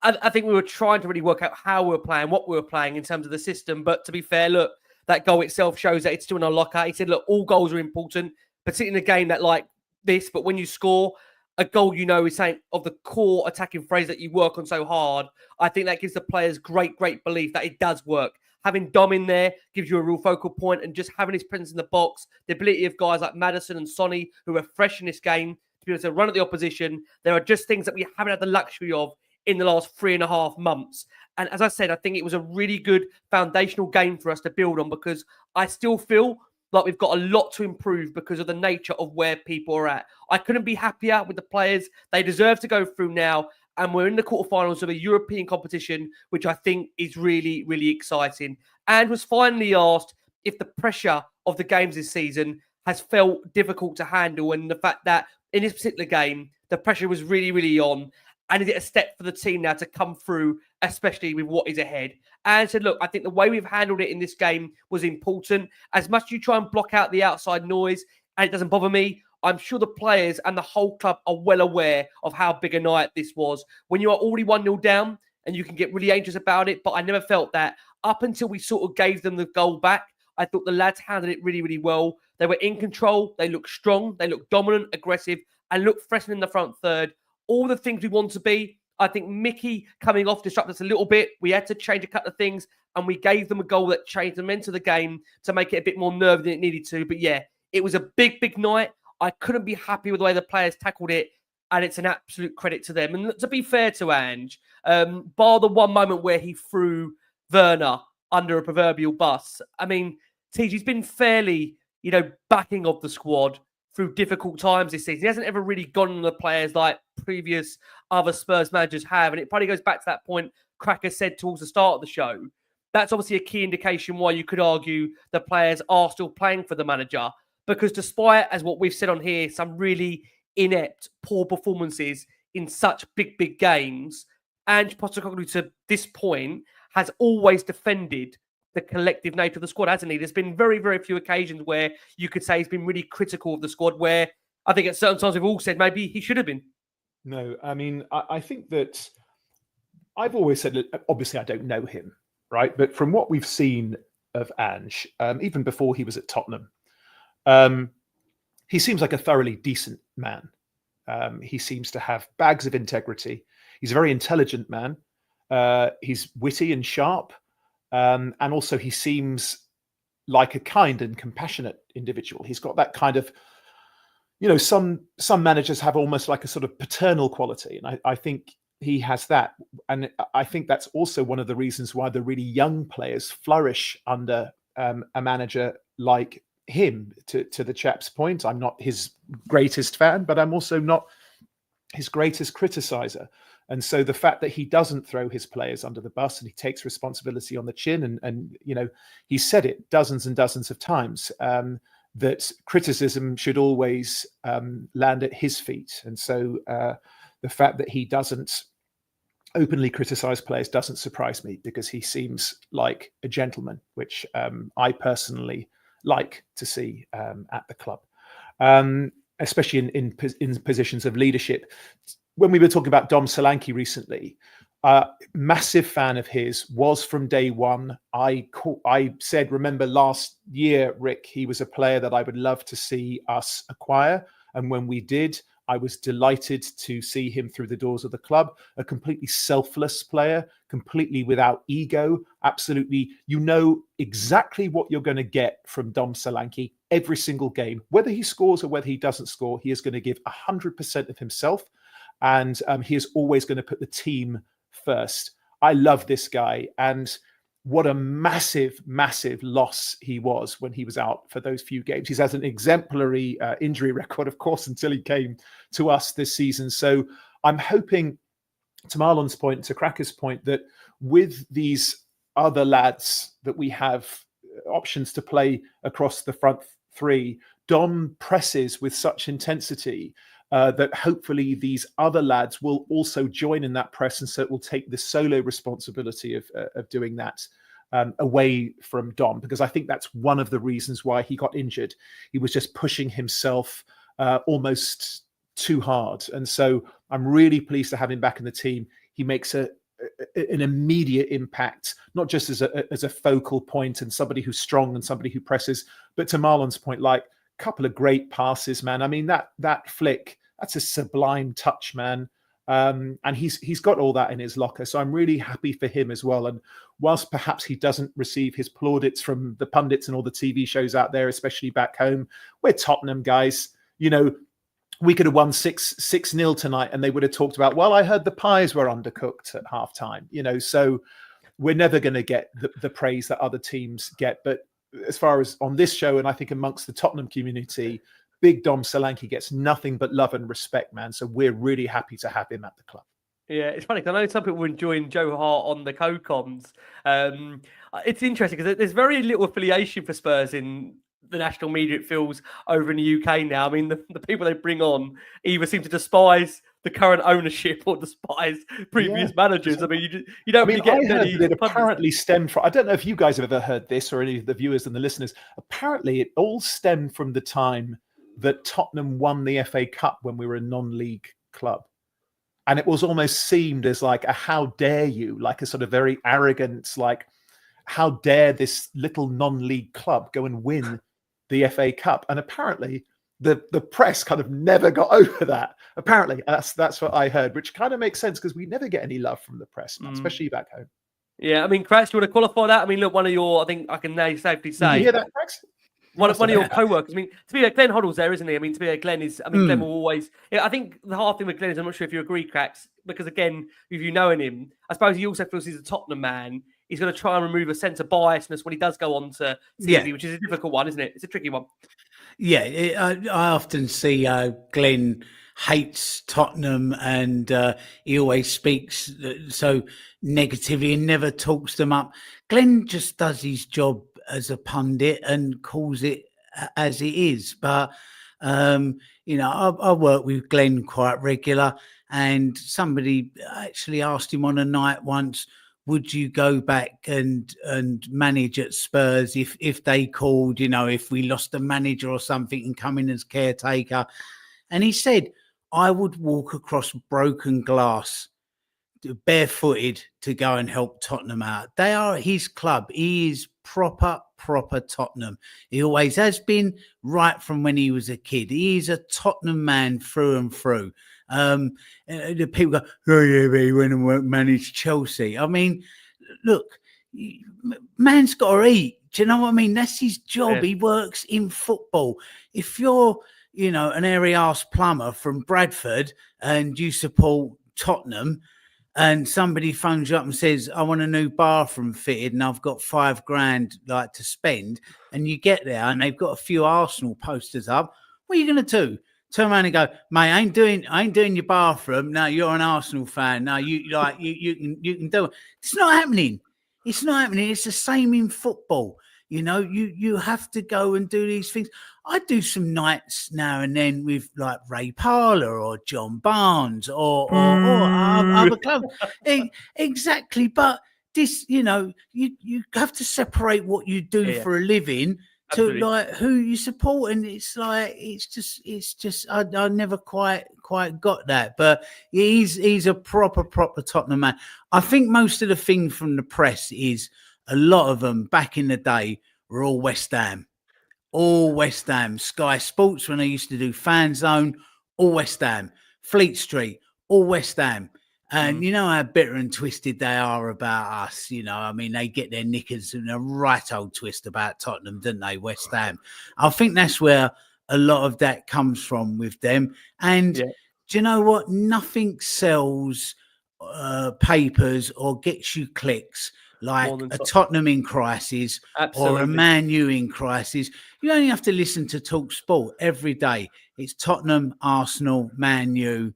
I think we were trying to really work out how we were playing, what we were playing in terms of the system. But to be fair, look, that goal itself shows that it's still in our locker. He said, look, all goals are important, particularly in a game that like this. But when you score a goal, is saying of the core attacking phrase that you work on so hard. I think that gives the players great belief that it does work. Having Dom in there gives you a real focal point, and just having his presence in the box, the ability of guys like Maddison and Sonny, who are fresh in this game, to be able to run at the opposition. There are just things that we haven't had the luxury of in the last 3.5 months. And as I said, I think it was a really good foundational game for us to build on, because I still feel like we've got a lot to improve because of the nature of where people are at. I couldn't be happier with the players. They deserve to go through now. And we're in the quarterfinals of a European competition, which I think is really, really exciting. And was finally asked if the pressure of the games this season has felt difficult to handle, and the fact that in this particular game, the pressure was really, really on. And is it a step for the team now to come through, especially with what is ahead? And said, look, I think the way we've handled it in this game was important. As much as you try and block out the outside noise, and it doesn't bother me, I'm sure the players and the whole club are well aware of how big a night this was. When you are already 1-0 down, and you can get really anxious about it, but I never felt that. Up until we sort of gave them the goal back, I thought the lads handled it really, really well. They were in control. They looked strong. They looked dominant, aggressive, and looked fresh in the front third. All the things we want to be. I think Mickey coming off disrupted us a little bit. We had to change a couple of things, and we gave them a goal that changed them into the game to make it a bit more nervy than it needed to. But yeah, it was a big, big night. I couldn't be happy with the way the players tackled it, and it's an absolute credit to them. And to be fair to Ange, bar the one moment where he threw Werner under a proverbial bus, I mean, TG's been fairly, backing of the squad through difficult times this season. He hasn't ever really gone on the players like previous other Spurs managers have. And it probably goes back to that point Cracker said towards the start of the show. That's obviously a key indication why you could argue the players are still playing for the manager. Because despite, as what we've said on here, some really inept, poor performances in such big, big games, Ange Postecoglou to this point has always defended the collective nature of the squad, hasn't he? There's been very, very few occasions where you could say he's been really critical of the squad, where I think at certain times we've all said maybe he should have been. No, I mean, I think that I've always said, obviously I don't know him, right? But from what we've seen of Ange, even before he was at Tottenham, he seems like a thoroughly decent man. He seems to have bags of integrity. He's a very intelligent man. He's witty and sharp. And also he seems like a kind and compassionate individual. He's got that kind of, some managers have almost like a sort of paternal quality. And I think he has that. And I think that's also one of the reasons why the really young players flourish under a manager like him. To the chap's point, I'm not his greatest fan, but I'm also not his greatest criticizer. And so the fact that he doesn't throw his players under the bus and he takes responsibility on the chin, and he said it dozens and dozens of times, that criticism should always land at his feet. And so the fact that he doesn't openly criticize players doesn't surprise me, because he seems like a gentleman, which I personally like to see at the club, especially in positions of leadership. When we were talking about Dom Solanke recently, massive fan of his, was from day one. I said, remember last year, Rick, he was a player that I would love to see us acquire. And when we did, I was delighted to see him through the doors of the club. A completely selfless player, completely without ego. Absolutely, exactly what you're going to get from Dom Solanke every single game. Whether he scores or whether he doesn't score, he is going to give 100% of himself. And he is always going to put the team first. I love this guy. And what a massive, massive loss he was when he was out for those few games. He's had an exemplary injury record, of course, until he came to us this season. So I'm hoping, to Marlon's point, to Cracker's point, that with these other lads that we have options to play across the front three, Dom presses with such intensity that hopefully these other lads will also join in that press, and so it will take the solo responsibility of doing that away from Dom, because I think that's one of the reasons why he got injured. He was just pushing himself almost too hard, and so I'm really pleased to have him back in the team. He makes an immediate impact, not just as a focal point and somebody who's strong and somebody who presses, but to Marlon's point, like a couple of great passes, man. I mean, that flick, that's a sublime touch, man. And he's got all that in his locker. So I'm really happy for him as well. And whilst perhaps he doesn't receive his plaudits from the pundits and all the TV shows out there, especially back home, we're Tottenham guys. We could have won 6-0 tonight, and they would have talked about, well, I heard the pies were undercooked at halftime. So we're never going to get the praise that other teams get. But as far as on this show, and I think amongst the Tottenham community, big Dom Solanke gets nothing but love and respect, man. So we're really happy to have him at the club. Yeah, it's funny because I know some people were enjoying Joe Hart on the co-coms. It's interesting because there's very little affiliation for Spurs in the national media, it feels, over in the UK now. I mean, the people they bring on either seem to despise the current ownership or despise previous managers. I mean, you don't really get I heard many that it pundits. apparently stemmed from, I don't know if you guys have ever heard this, or any of the viewers and the listeners. Apparently, it all stemmed from the time that Tottenham won the FA Cup when we were a non-league club. And it was almost seemed as like a how dare you, like a sort of very arrogant, like, how dare this little non-league club go and win the FA Cup? And apparently the press kind of never got over that. Apparently that's what I heard, which kind of makes sense because we never get any love from the press, especially back home. Yeah, I mean, Cracks, you want to qualify that? I mean, look, one of your, I think I can now safely say. Did you hear that, Cracks? One of your co-workers. I mean, to be Glenn Hoddle's there, isn't he? I mean, to be Glenn is. I mean, Glenn will always. Yeah, I think the hard thing with Glenn is, I'm not sure if you agree, Cracks, because again, if you knowing him, I suppose he also feels he's a Tottenham man. He's going to try and remove a sense of biasness when he does go on to TV, which is a difficult one, isn't it? It's a tricky one. Yeah, I often see Glenn hates Tottenham, and he always speaks so negatively and never talks them up. Glenn just does his job as a pundit and calls it as it is. But I work with Glenn quite regular, and somebody actually asked him on a night once, would you go back and manage at Spurs if they called, if we lost a manager or something and come in as caretaker? And he said, I would walk across broken glass barefooted to go and help Tottenham out. They are his club. He is proper Tottenham. He always has been, right from when he was a kid. He is a Tottenham man through and through. The people go, oh yeah, but he went and managed Chelsea. I mean, look, man's got to eat. Do you know what I mean? That's his job. Yeah. He works in football. If you're, an airy-arse plumber from Bradford and you support Tottenham, and somebody phones you up and says, I want a new bathroom fitted and I've got $5,000 like to spend, and you get there and they've got a few Arsenal posters up, what are you going to do? Turn around and go, mate, I ain't doing your bathroom. No, you're an Arsenal fan. No, you can do it. It's not happening. It's not happening. It's the same in football. You have to go and do these things. I do some nights now and then with like Ray Parlour or John Barnes or other clubs. Exactly. But this, you have to separate what you do for a living to like who you support. And it's just I never quite got that. But he's a proper Tottenham man. I think most of the thing from the press is a lot of them back in the day were all West Ham. All West Ham. Sky Sports, when I used to do Fan Zone, all West Ham. Fleet Street, all West Ham. And you know how bitter and twisted they are about us. I mean, they get their knickers in a right old twist about Tottenham, don't they, West Ham? I think that's where a lot of that comes from with them. And do you know what? Nothing sells papers or gets you clicks like a Tottenham in crisis or a Man U in crisis. You only have to listen to Talk Sport every day. It's Tottenham, Arsenal, Man U,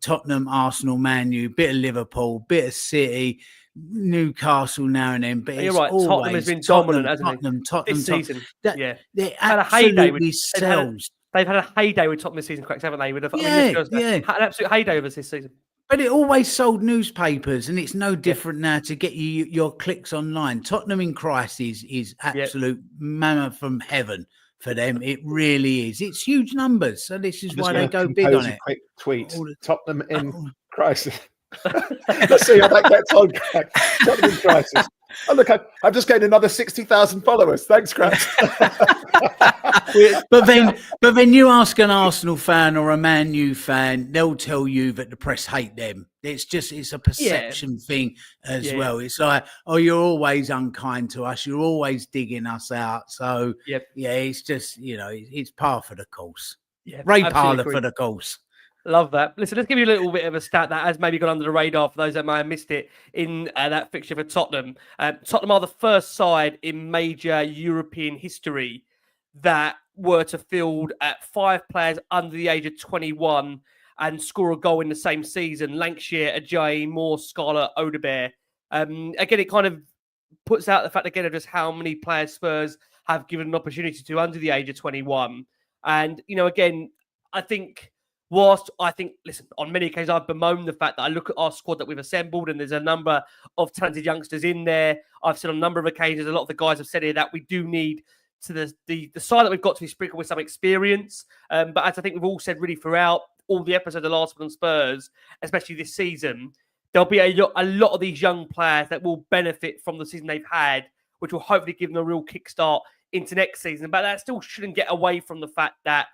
Tottenham, Arsenal, Man U, bit of Liverpool, bit of City, Newcastle now and then. But you're right. Tottenham has been dominant, hasn't it? Tottenham this season. They absolutely sells. They've had a heyday with Tottenham this season, Cracks, haven't they? Had an absolute heyday with us this season. But it always sold newspapers, and it's no different now to get you your clicks online. Tottenham in crisis is absolute manna from heaven for them. It really is. It's huge numbers, so this is why they go big on it. Quick tweet: Tottenham in crisis. Let's see how that gets on. Tottenham in crisis. Oh look, I've just gained another 60,000 followers. Thanks, Cracks. But then you ask an Arsenal fan or a Man U fan, they'll tell you that the press hate them. It's a perception thing as well. It's like, oh, you're always unkind to us. You're always digging us out. So it's just, it's par for the course. Yeah, Ray Parlour for the course. Love that. Listen, let's give you a little bit of a stat that has maybe gone under the radar for those that may have missed it in that fixture for Tottenham. Tottenham are the first side in major European history that were to field at 5 players under the age of 21 and score a goal in the same season. Lancashire, Ajayi, Moore, Scarlett, Odobert. Again, it kind of puts out the fact again of just how many players Spurs have given an opportunity to under the age of 21. And, again, I think listen, on many occasions I've bemoaned the fact that I look at our squad that we've assembled and there's a number of talented youngsters in there. I've said on a number of occasions, a lot of the guys have said here that we do need to the side that we've got to be sprinkled with some experience. But as I think we've all said really throughout all the episodes of Last Word on Spurs, especially this season, there'll be a lot of these young players that will benefit from the season they've had, which will hopefully give them a real kickstart into next season. But that still shouldn't get away from the fact that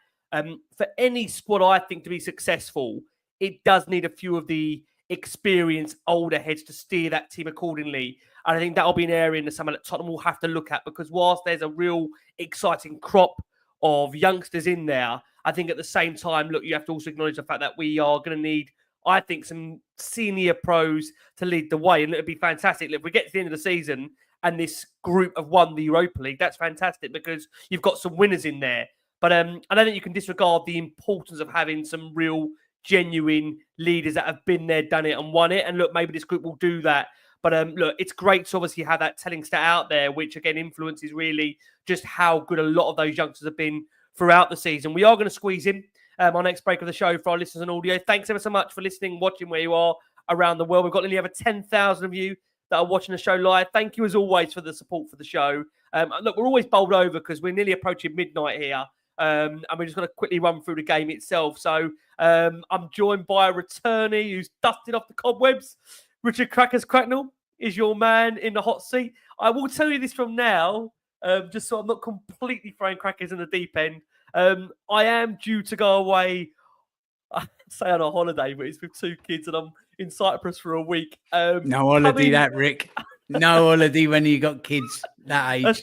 for any squad, I think, to be successful, it does need a few of the experienced older heads to steer that team accordingly. And I think that'll be an area in the summer that Tottenham will have to look at, because whilst there's a real exciting crop of youngsters in there, I think at the same time, look, you have to also acknowledge the fact that we are going to need, I think, some senior pros to lead the way. And it would be fantastic if we get to the end of the season and this group have won the Europa League. That's fantastic, because you've got some winners in there. But I don't think you can disregard the importance of having some real, genuine leaders that have been there, done it, and won it. And look, maybe this group will do that. But look, it's great to obviously have that telling stat out there, which again influences really just how good a lot of those youngsters have been throughout the season. We are going to squeeze in our next break of the show for our listeners and audio. Thanks ever so much for listening, watching where you are around the world. We've got nearly over 10,000 of you that are watching the show live. Thank you as always for the support for the show. Look, we're always bowled over because we're nearly approaching midnight here. And we're just going to quickly run through the game itself. So I'm joined by a returnee who's dusted off the cobwebs. Richard Cracknell is your man in the hot seat. I will tell you this from now, just so I'm not completely throwing crackers in the deep end. I am due to go away, I say on a holiday, but it's with 2 kids and I'm in Cyprus for a week. No holiday Rick. No holiday when you got kids that age. That's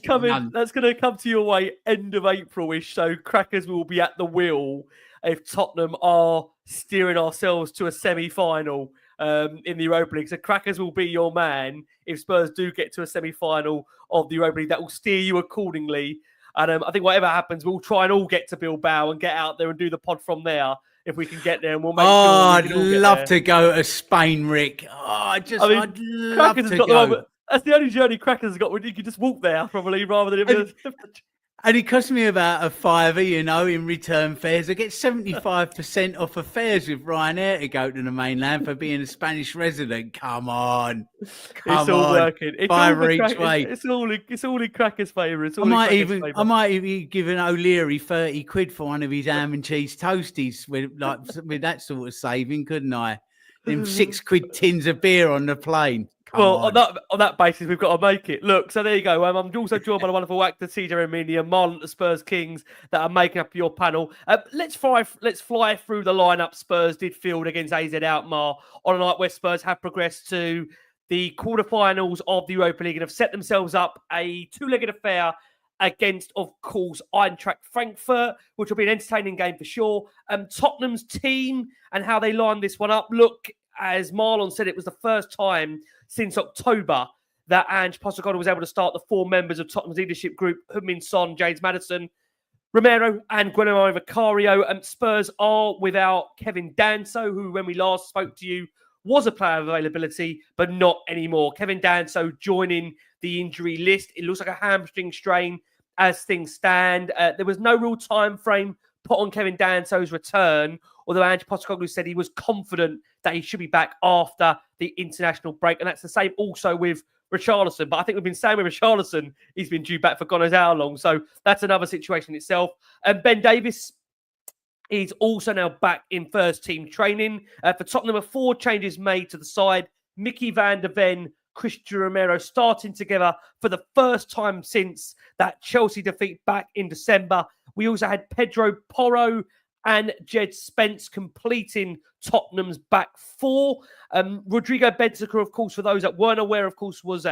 going to come to your way end of April-ish. So Crackers will be at the wheel if Tottenham are steering ourselves to a semi-final in the Europa League. So Crackers will be your man if Spurs do get to a semi-final of the Europa League. That will steer you accordingly. And I think whatever happens, we'll try and all get to Bilbao and get out there and do the pod from there if we can get there. And we'll make sure I'd love to go to Spain, Rick. I'd love to go. That's the only journey Crackers has got. You can just walk there, probably, rather than... And it cost me about a £5, in return fares. I get 75% off of fares with Ryanair to go to the mainland for being a Spanish resident. Come on. It's all working. It's £5 each way. It's all in Crackers' favour. I might even give an O'Leary 30 quid for one of his ham and cheese toasties with that sort of saving, couldn't I? Them 6 quid tins of beer on the plane. On that basis, we've got to make it. Look, so there you go. I'm also joined by the wonderful actor CJ Ramini and Marlon, the Spurs Kings, that are making up your panel. Let's fly through the lineup Spurs did field against AZ Alkmaar on a night where Spurs have progressed to the quarterfinals of the Europa League and have set themselves up a 2-legged affair against, of course, Eintracht Frankfurt, which will be an entertaining game for sure. Tottenham's team and how they lined this one up. Look, as Marlon said, it was the first time since October that Ange Pochettino was able to start the 4 members of Tottenham's leadership group, Heung-Min Son, James Maddison, Romero and Guillermo Vicario. Spurs are without Kevin Danso, who, when we last spoke to you, was a player of availability, but not anymore. Kevin Danso joining the injury list. It looks like a hamstring strain as things stand. There was no real time frame put on Kevin Danso's return, although Ange Pochettino said he was confident that he should be back after the international break. And that's the same also with Richarlison. But I think we've been saying with Richarlison, he's been due back for God knows how long. So that's another situation itself. And Ben Davies is also now back in first team training. For Tottenham, there were 4 changes made to the side. Mickey van der Ven, Christian Romero starting together for the first time since that Chelsea defeat back in December. We also had Pedro Porro and Jed Spence completing Tottenham's back 4. Rodrigo Bentancur, of course, for those that weren't aware, of course, was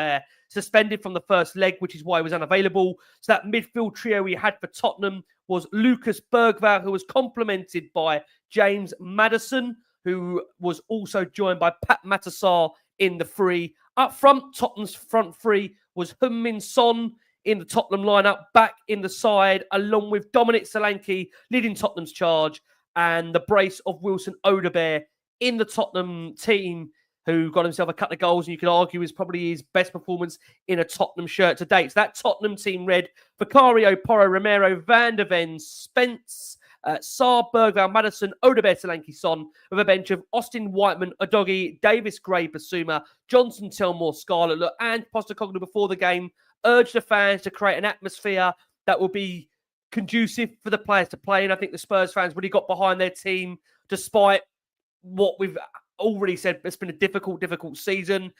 suspended from the first leg, which is why he was unavailable. So that midfield trio we had for Tottenham was Lucas Bergvall, who was complemented by James Maddison, who was also joined by Pat Matasar in the 3. Up front, Tottenham's front 3 was Heung-Min Son in the Tottenham lineup, back in the side, along with Dominic Solanke leading Tottenham's charge, and the brace of Wilson Odobert in the Tottenham team who got himself a couple of goals, and you could argue is probably his best performance in a Tottenham shirt to date. So that Tottenham team read Vicario, Porro, Romero, Van der Ven, Spence, Saar, Bergvall, Maddison, Odobert, Solanke, Son, with a bench of Austin, Whiteman, Udogie, Davis, Gray, Basuma, Johnson, Tillmore, Scarlett, and Postecoglou before the game urged the fans to create an atmosphere that will be conducive for the players to play. And I think the Spurs fans really got behind their team, despite what we've already said. It's been a difficult season.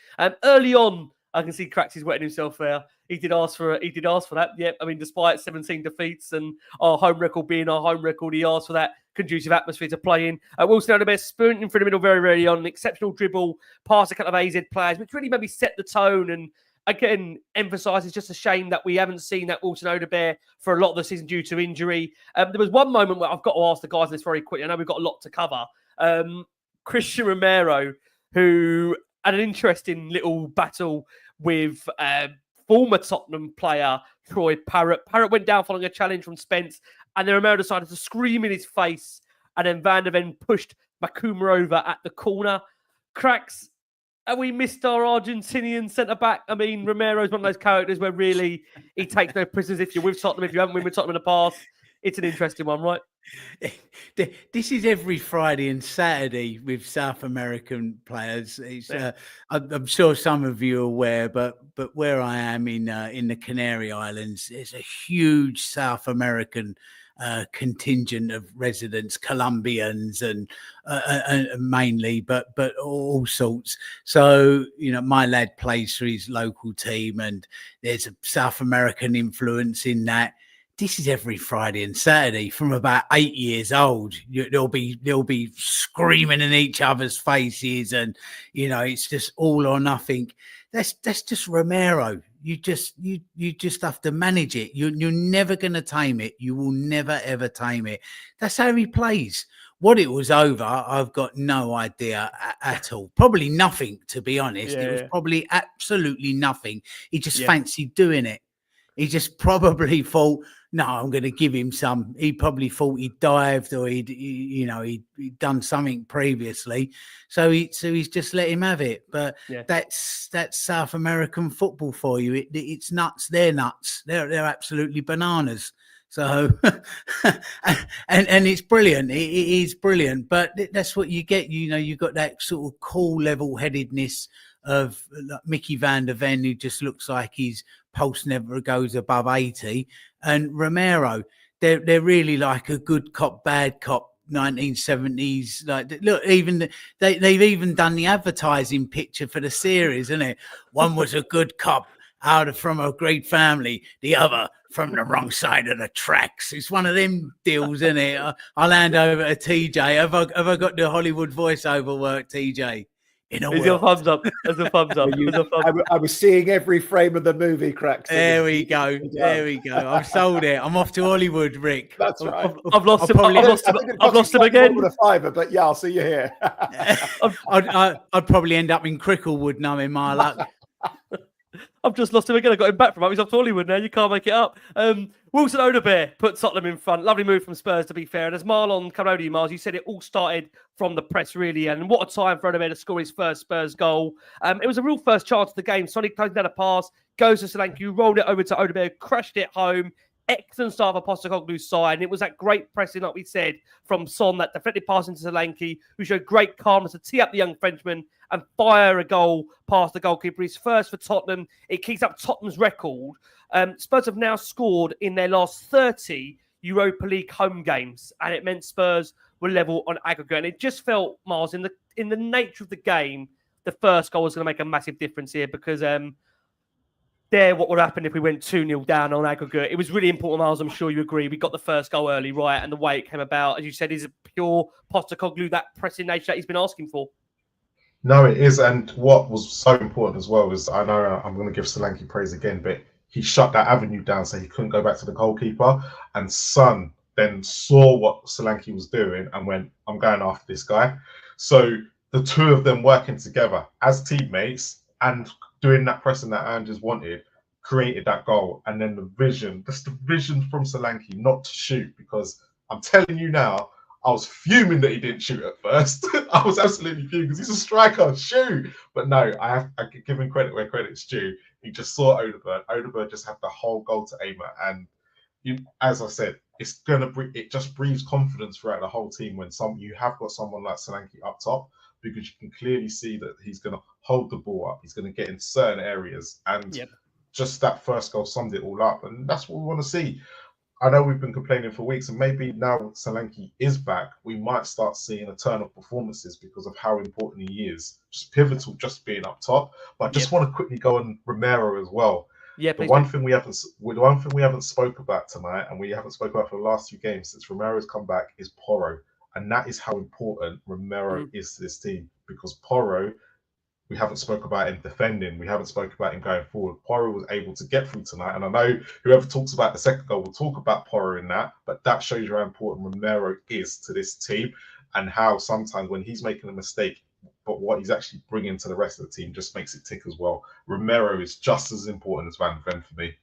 Early on, I can see Cracks is wetting himself there. He did ask for that. Yep. I mean, despite 17 defeats and our home record being our home record, he asked for that conducive atmosphere to play in. Wilson Odobert sprinting through the middle very, very on, an exceptional dribble, past a couple of AZ players, which really maybe set the tone. And again, emphasise it's just a shame that we haven't seen that Wilson Odobert for a lot of the season due to injury. There was one moment where I've got to ask the guys this very quickly. I know we've got a lot to cover. Christian Romero, who had an interesting little battle with former Tottenham player Troy Parrott. Parrott went down following a challenge from Spence, and then Romero decided to scream in his face, and then Van der Ven pushed Makuma over at the corner. Cracks, have we missed our Argentinian centre-back? I mean, Romero's one of those characters where really he takes no prisoners if you're with Tottenham. If you haven't been with Tottenham in the past, it's an interesting one, right? This is every Friday and Saturday with South American players. It's, I'm sure some of you are aware, but where I am in the Canary Islands, there's a huge South American contingent of residents, Colombians and mainly, but all sorts. So, you know, my lad plays for his local team, and there's a South American influence in that. This is every Friday and Saturday from about 8 years old. They'll be screaming in each other's faces, and you know, it's just all or nothing. That's just Romero. You just have to manage it. You're never going to tame it. You will never ever tame it. That's how he plays. What it was over, I've got no idea at all. Probably nothing, to be honest. It was probably absolutely nothing. He just fancied doing it. He just probably thought, no, I'm going to give him some. He probably thought he dived or he'd done something previously. So he's just let him have it. But that's South American football for you. It's nuts. They're nuts. They're absolutely bananas. So, and it's brilliant. It is brilliant. But that's what you get. You know, you've got that sort of cool level-headedness of like Mickey Van der Ven, who just looks like his pulse never goes above 80, and Romero, they're really like a good cop, bad cop, 1970s. Like, look, even they've even done the advertising picture for the series, isn't it? One was a good cop from a great family, the other from the wrong side of the tracks. It's one of them deals, isn't it? I'll hand over to TJ. Have I got the Hollywood voiceover work, TJ? There's your thumbs up. There's a thumbs up. I was seeing every frame of the movie, Cracks. There we go. There we go. I've sold it. I'm off to Hollywood, Rick. That's right. I've lost him. I've lost him again. With a fiver, but yeah, I'll see you here. I'd probably end up in Cricklewood, knowing my luck. I've just lost him again. I got him back from him. He's off to Hollywood now. You can't make it up. Wilson Odobert put Tottenham in front. Lovely move from Spurs, to be fair. And as Marlon come over to you, Miles, you said it all started from the press, really. And what a time for Odobert to score his first Spurs goal. It was a real first chance of the game. Sonny closing down a pass, goes to Solanke, rolled it over to Odobert, crashed it home. Excellent start for Postecoglou's side. And it was that great pressing, like we said, from Son that deflected pass into Solanke, who showed great calmness to tee up the young Frenchman and fire a goal past the goalkeeper. His first for Tottenham. It keeps up Tottenham's record. Spurs have now scored in their last 30 Europa League home games, and it meant Spurs were level on aggregate. And it just felt, Miles, in the nature of the game, the first goal was going to make a massive difference here, because what would happen if we went 2-0 down on aggregate. It was really important, Miles. I'm sure you agree. We got the first goal early, right? And the way it came about, as you said, is a pure Postecoglou, that pressing nature that he's been asking for. No, it is. And what was so important as well is, I know I'm going to give Solanke praise again, but he shut that avenue down so he couldn't go back to the goalkeeper. And Son then saw what Solanke was doing and went, I'm going after this guy. So the two of them working together as teammates and doing that pressing that Andrews wanted, created that goal. And then the vision from Solanke not to shoot, because I'm telling you now, I was fuming that he didn't shoot at first. I was absolutely fuming because he's a striker, shoot. But no, I give him credit where credit's due. He just saw Odobert. Odobert just had the whole goal to aim at, and as I said, it just breathes confidence throughout the whole team when you have got someone like Solanke up top, because you can clearly see that he's going to hold the ball up. He's going to get in certain areas, and just that first goal summed it all up. And that's what we want to see. I know we've been complaining for weeks, and maybe now Solanke is back, we might start seeing a turn of performances because of how important he is. Just pivotal, just being up top. But I just want to quickly go on Romero as well. Yeah, the one thing we haven't spoke about tonight, and we haven't spoken about for the last few games since Romero's come back, is Porro, and that is how important Romero is to this team, because Porro, we haven't spoke about him defending. We haven't spoke about him going forward. Porro was able to get through tonight. And I know whoever talks about the second goal will talk about Porro in that, but that shows you how important Romero is to this team, and how sometimes when he's making a mistake, but what he's actually bringing to the rest of the team just makes it tick as well. Romero is just as important as Van Ven for me.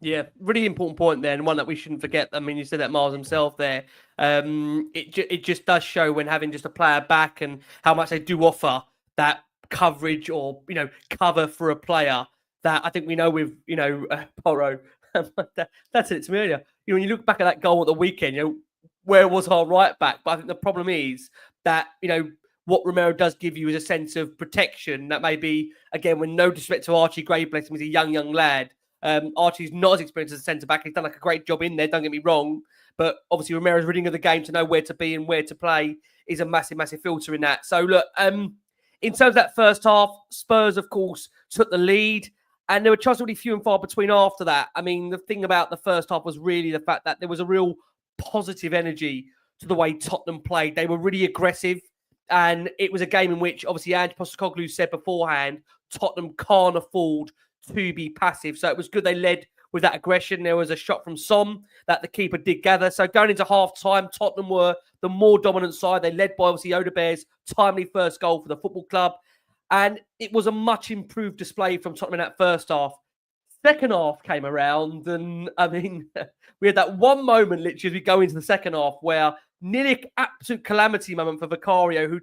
Yeah, really important point there, and one that we shouldn't forget. I mean, you said that Miles himself there. It just does show when having just a player back and how much they do offer that coverage or cover for a player that I think we know with Porro. That's it to me earlier. When you look back at that goal at the weekend, where was our right back? But I think the problem is that what Romero does give you is a sense of protection that maybe, again, with no disrespect to Archie Gray, bless him, he's a young lad. Archie's not as experienced as a centre back. He's done like a great job in there. Don't get me wrong, but obviously Romero's reading of the game to know where to be and where to play is a massive filter in that. So look, in terms of that first half, Spurs, of course, took the lead, and there were just really few and far between after that. I mean, the thing about the first half was really the fact that there was a real positive energy to the way Tottenham played. They were really aggressive, and it was a game in which, obviously, Ange Postecoglou said beforehand, Tottenham can't afford to be passive. So it was good they led with that aggression. There was a shot from Son that the keeper did gather. So going into half-time, Tottenham were the more dominant side. They led by, obviously, Odobert's timely first goal for the football club. And it was a much improved display from Tottenham in that first half. Second half came around, and, I mean, we had that one moment, literally, as we go into the second half, where nearly absolute calamity moment for Vicario, who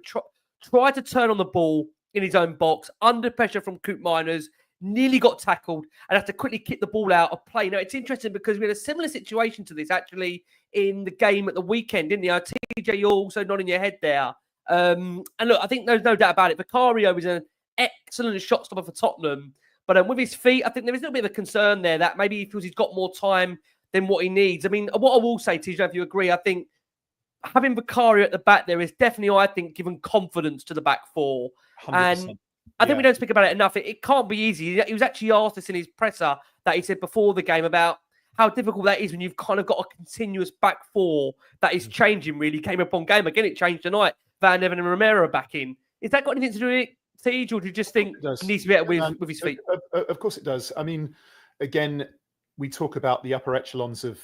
tried to turn on the ball in his own box, under pressure from Coop Miners, nearly got tackled and had to quickly kick the ball out of play. Now, it's interesting because we had a similar situation to this actually in the game at the weekend, didn't you? TJ, you're also nodding your head there. And look, I think there's no doubt about it. Vicario is an excellent shot stopper for Tottenham, but with his feet, I think there is a little bit of a concern there that maybe he feels he's got more time than what he needs. I mean, what I will say, TJ, if you agree, I think having Vicario at the back there is definitely, I think, given confidence to the back four. 100%. And I think we don't speak about it enough. It can't be easy. He was actually asked this in his presser that he said before the game about how difficult that is when you've kind of got a continuous back four that is changing really game upon game. Again, it changed tonight. Van Neven and Romero are back in. Has that got anything to do with it, Tej, or do you just think he needs to be better with his feet? Of course it does. I mean, again, we talk about the upper echelons of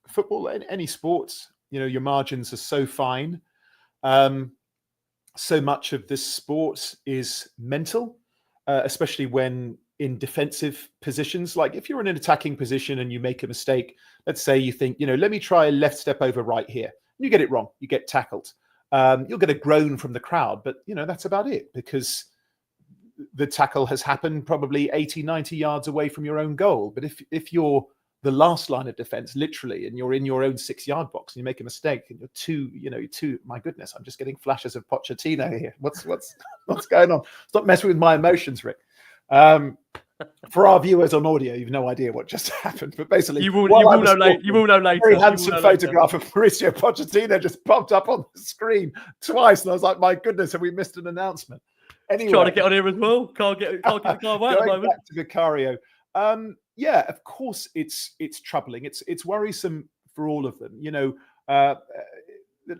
football, any sports. Your margins are so fine. So much of this sport is mental, especially when in defensive positions. Like if you're in an attacking position and you make a mistake, let's say you think, let me try a left step over right here. You get it wrong. You get tackled. You'll get a groan from the crowd, but that's about it, because the tackle has happened probably 80, 90 yards away from your own goal. But if you're the last line of defense, literally, and you're in your own 6-yard box and you make a mistake and you're too, my goodness, I'm just getting flashes of Pochettino here. What's going on? Stop messing with my emotions, Rick. For our viewers on audio, you've no idea what just happened, but basically you will know later. Very handsome photograph of Mauricio Pochettino just popped up on the screen twice, and I was like, my goodness, have we missed an announcement? Anyway, trying to get on here as well. Can't get the guy away at the moment. Back to Vicario. Yeah, of course it's troubling. It's worrisome for all of them.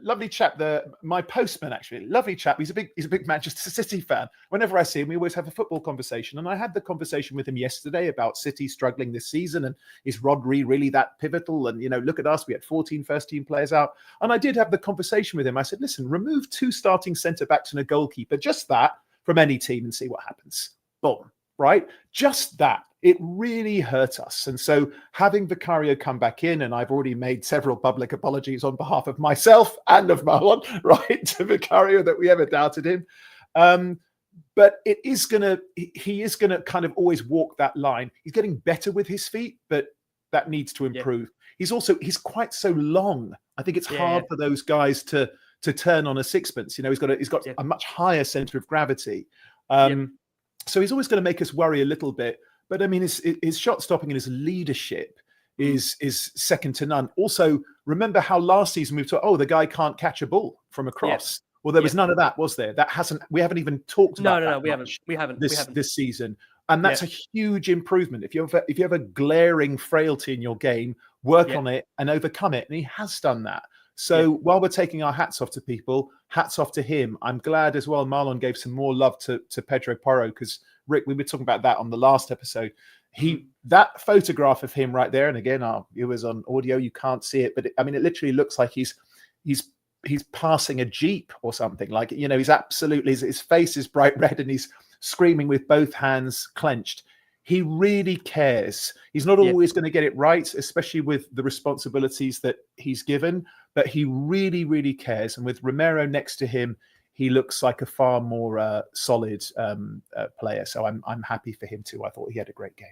Lovely chap, my postman, actually, lovely chap. He's a big Manchester City fan. Whenever I see him, we always have a football conversation. And I had the conversation with him yesterday about City struggling this season, and is Rodri really that pivotal? And look at us, we had 14 first-team players out. And I did have the conversation with him. I said, listen, remove 2 starting centre-backs and a goalkeeper, just that, from any team, and see what happens. Boom, right? Just that. it really hurt us. And so having Vicario come back in, and I've already made several public apologies on behalf of myself and of Marlon, right, to Vicario that we ever doubted him. But he is going to kind of always walk that line. He's getting better with his feet, but that needs to improve. Yeah. He's quite so long. I think it's hard for those guys to turn on a sixpence. You know, he's got a much higher center of gravity. So he's always going to make us worry a little bit. But I mean, his shot stopping and his leadership is second to none. Also, remember how last season we've talked, the guy can't catch a ball from across. Well, there was none of that, was there? We haven't even talked about that. We haven't this season. And that's a huge improvement. If you have a glaring frailty in your game, work on it and overcome it. And he has done that. So while we're taking our hats off to people, hats off to him. I'm glad as well Marlon gave some more love to Pedro Porro, because Rick, we were talking about that on the last episode. That photograph of him right there, and again, it was on audio, you can't see it, but it literally looks like he's passing a Jeep or something. Like, you know, he's absolutely, his face is bright red and he's screaming with both hands clenched. He really cares. He's not always going to get it right, especially with the responsibilities that he's given, but he really, really cares. And with Romero next to him, he looks like a far more solid player. So I'm happy for him too. I thought he had a great game.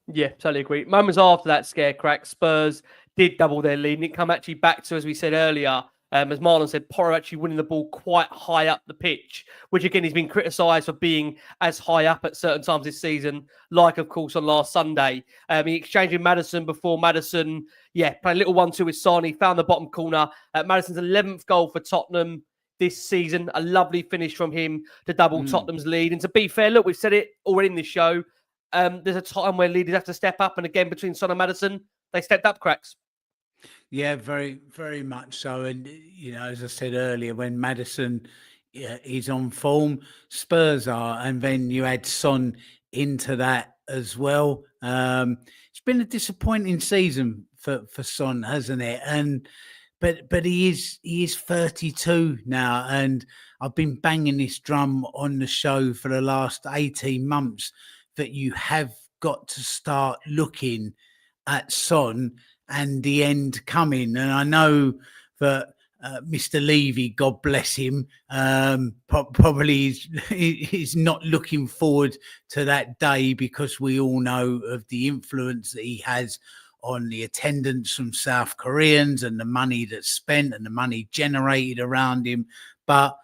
Yeah, totally agree. Moments after that scare crack, Spurs did double their lead, and it come actually back to, as we said earlier, as Marlon said, Porro actually winning the ball quite high up the pitch, which again, he's been criticised for being as high up at certain times this season, like, of course, on last Sunday. He exchanged with Maddison before Maddison, played a little 1-2 with Sane, found the bottom corner. Maddison's 11th goal for Tottenham this season. A lovely finish from him to double Tottenham's lead. And to be fair, look, we've said it already in this show, there's a time where leaders have to step up. And again, between Son and Maddison, they stepped up, Cracks. Yeah, very, very much so. And, you know, as I said earlier, when Maddison is on form, Spurs are. And then you add Son into that as well. It's been a disappointing season for Son, hasn't it? But he is 32 now. And I've been banging this drum on the show for the last 18 months that you have got to start looking at Son and the end coming. And I know that Mr. Levy, God bless him, probably is not looking forward to that day, because we all know of the influence that he has on the attendance from South Koreans and the money that's spent and the money generated around him. But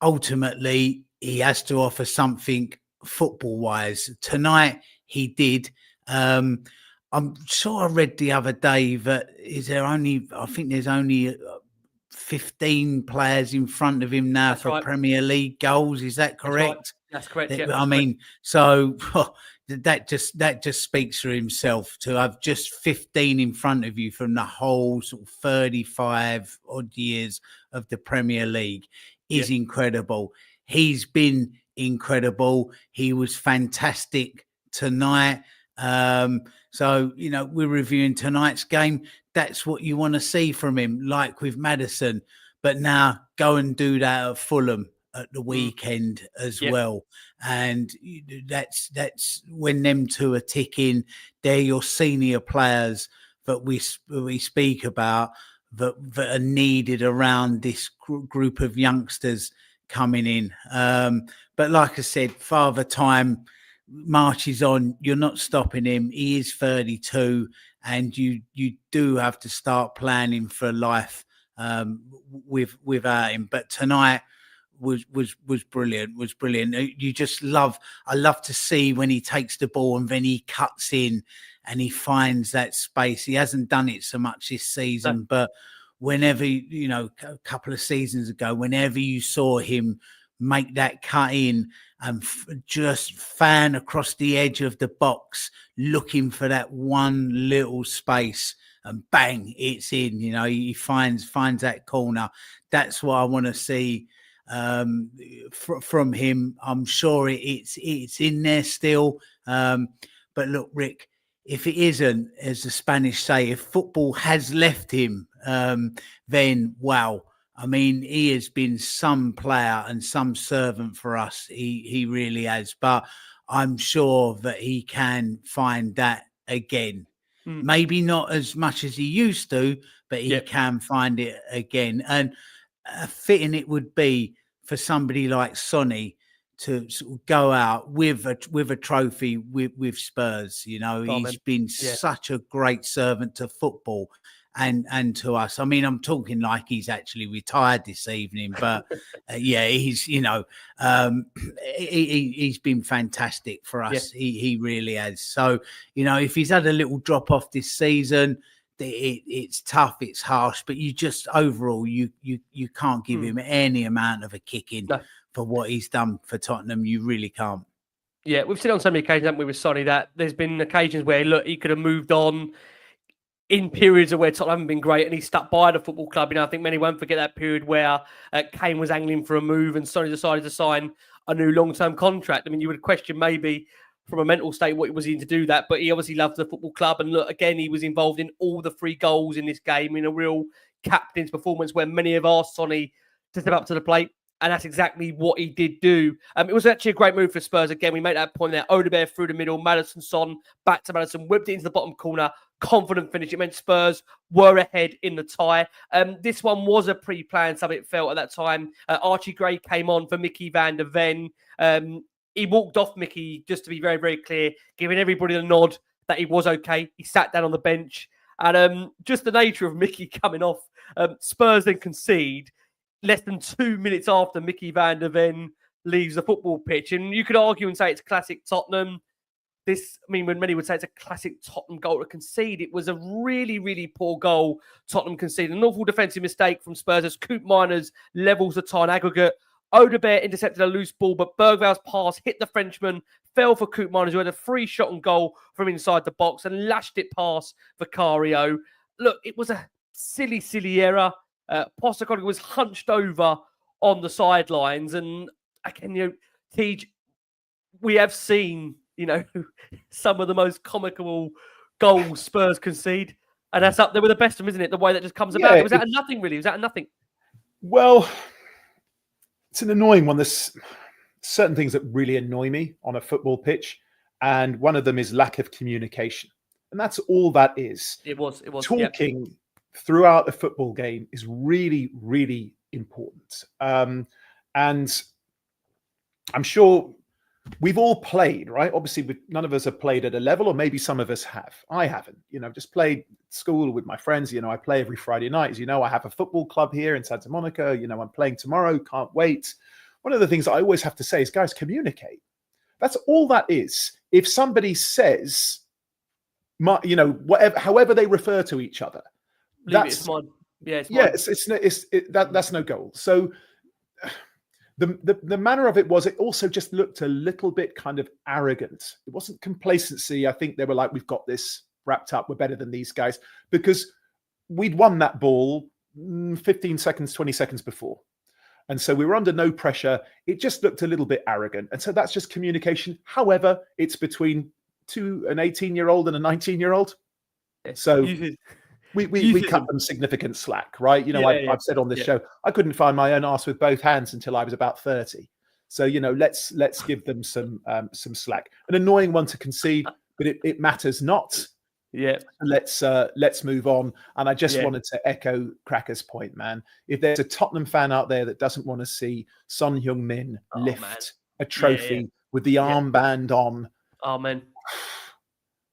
ultimately, he has to offer something football-wise. Tonight, he did. I'm sure I read the other day that I think there's only 15 players in front of him now for Premier League goals. Is that correct? That's correct. I mean, so that just speaks for himself, to have just 15 in front of you from the whole sort of 35 odd years of the Premier League is incredible. He's been incredible. He was fantastic tonight. So, you know, we're reviewing tonight's game. That's what you want to see from him, like with Maddison. But now go and do that at Fulham at the weekend as well. And that's when them two are ticking. They're your senior players that we speak about that are needed around this group of youngsters coming in. But like I said, Father Time marches on. You're not stopping him. He is 32, and you do have to start planning for life without him. But tonight was brilliant. I love to see when he takes the ball and then he cuts in and he finds that space. He hasn't done it so much this season, but whenever, you know, a couple of seasons ago, whenever you saw him make that cut in and just fan across the edge of the box, looking for that one little space, and bang, it's in. You know, he finds that corner. That's what I want to see from him. I'm sure it's in there still. But look, Rick, if it isn't, as the Spanish say, if football has left him, then wow. I mean, he has been some player and some servant for us. He really has. But I'm sure that he can find that again. Maybe not as much as he used to, but he can find it again. And fitting it would be for somebody like Sonny to sort of go out with a trophy with Spurs. You know, he's been such a great servant to football and to us. I mean, I'm talking like he's actually retired this evening, but he's, he's been fantastic for us. He really has. So, if he's had a little drop off this season, it's tough, it's harsh, but you just overall you can't give him any amount of a kicking for what he's done for Tottenham. You really can't. Yeah, we've seen on so many occasions, haven't we, with Sonny, that there's been occasions where he could have moved on in periods of where Tottenham haven't been great, and he stuck by the football club. I think many won't forget that period where Kane was angling for a move and Sonny decided to sign a new long-term contract. I mean, you would question maybe from a mental state what was he to do that, but he obviously loved the football club. And look, again, he was involved in all the 3 goals in this game in a real captain's performance where many have asked Sonny to step up to the plate. And that's exactly what he did do. It was actually a great move for Spurs. Again, we made that point there. Odobert through the middle, Maddison, Son, back to Maddison, whipped it into the bottom corner. Confident finish. It meant Spurs were ahead in the tie. This one was a pre-planned, something it felt at that time. Archie Gray came on for Mickey van der Ven. He walked off Mickey, just to be very, very clear, giving everybody a nod that he was okay. He sat down on the bench. And just the nature of Mickey coming off, Spurs then concede less than 2 minutes after Mickey van der Ven leaves the football pitch. And you could argue and say it's classic Tottenham. When many would say it's a classic Tottenham goal to concede, it was a really, really poor goal Tottenham conceded. An awful defensive mistake from Spurs as Coop Miners levels the tie on aggregate. Odobert intercepted a loose ball, but Bergval's pass hit the Frenchman, fell for Coop Miners, who had a free shot on goal from inside the box and lashed it past Vicario. Look, it was a silly, silly error. Postecoglou was hunched over on the sidelines. And again, Tej, we have seen, some of the most comical goals Spurs concede. And that's up there with the best of them, isn't it? The way that just comes about. It was out of nothing, really. It was out of nothing. Well, it's an annoying one. There's certain things that really annoy me on a football pitch. And one of them is lack of communication. And that's all that is. It was. Talking throughout the football game is really, really important. And I'm sure we've all played, right? Obviously, none of us have played at a level, or maybe some of us have. I haven't. Just played school with my friends. I play every Friday night. As you know, I have a football club here in Santa Monica. I'm playing tomorrow. Can't wait. One of the things I always have to say is, guys, communicate. That's all that is. If somebody says, whatever, however they refer to each other, that's that's no goal. So the manner of it was, it also just looked a little bit kind of arrogant. It wasn't complacency. I think they were like, we've got this wrapped up. We're better than these guys, because we'd won that ball 15 seconds, 20 seconds before. And so we were under no pressure. It just looked a little bit arrogant. And so that's just communication. However, it's between an 18-year-old and a 19-year-old. So we cut them significant slack, right? I've said on this show, I couldn't find my own arse with both hands until I was about 30. So, let's give them some slack. An annoying one to concede, but it matters not. Yeah. Let's move on. And I just wanted to echo Cracker's point, man. If there's a Tottenham fan out there that doesn't want to see Son Heung-Min lift a trophy with the armband on. Oh, man.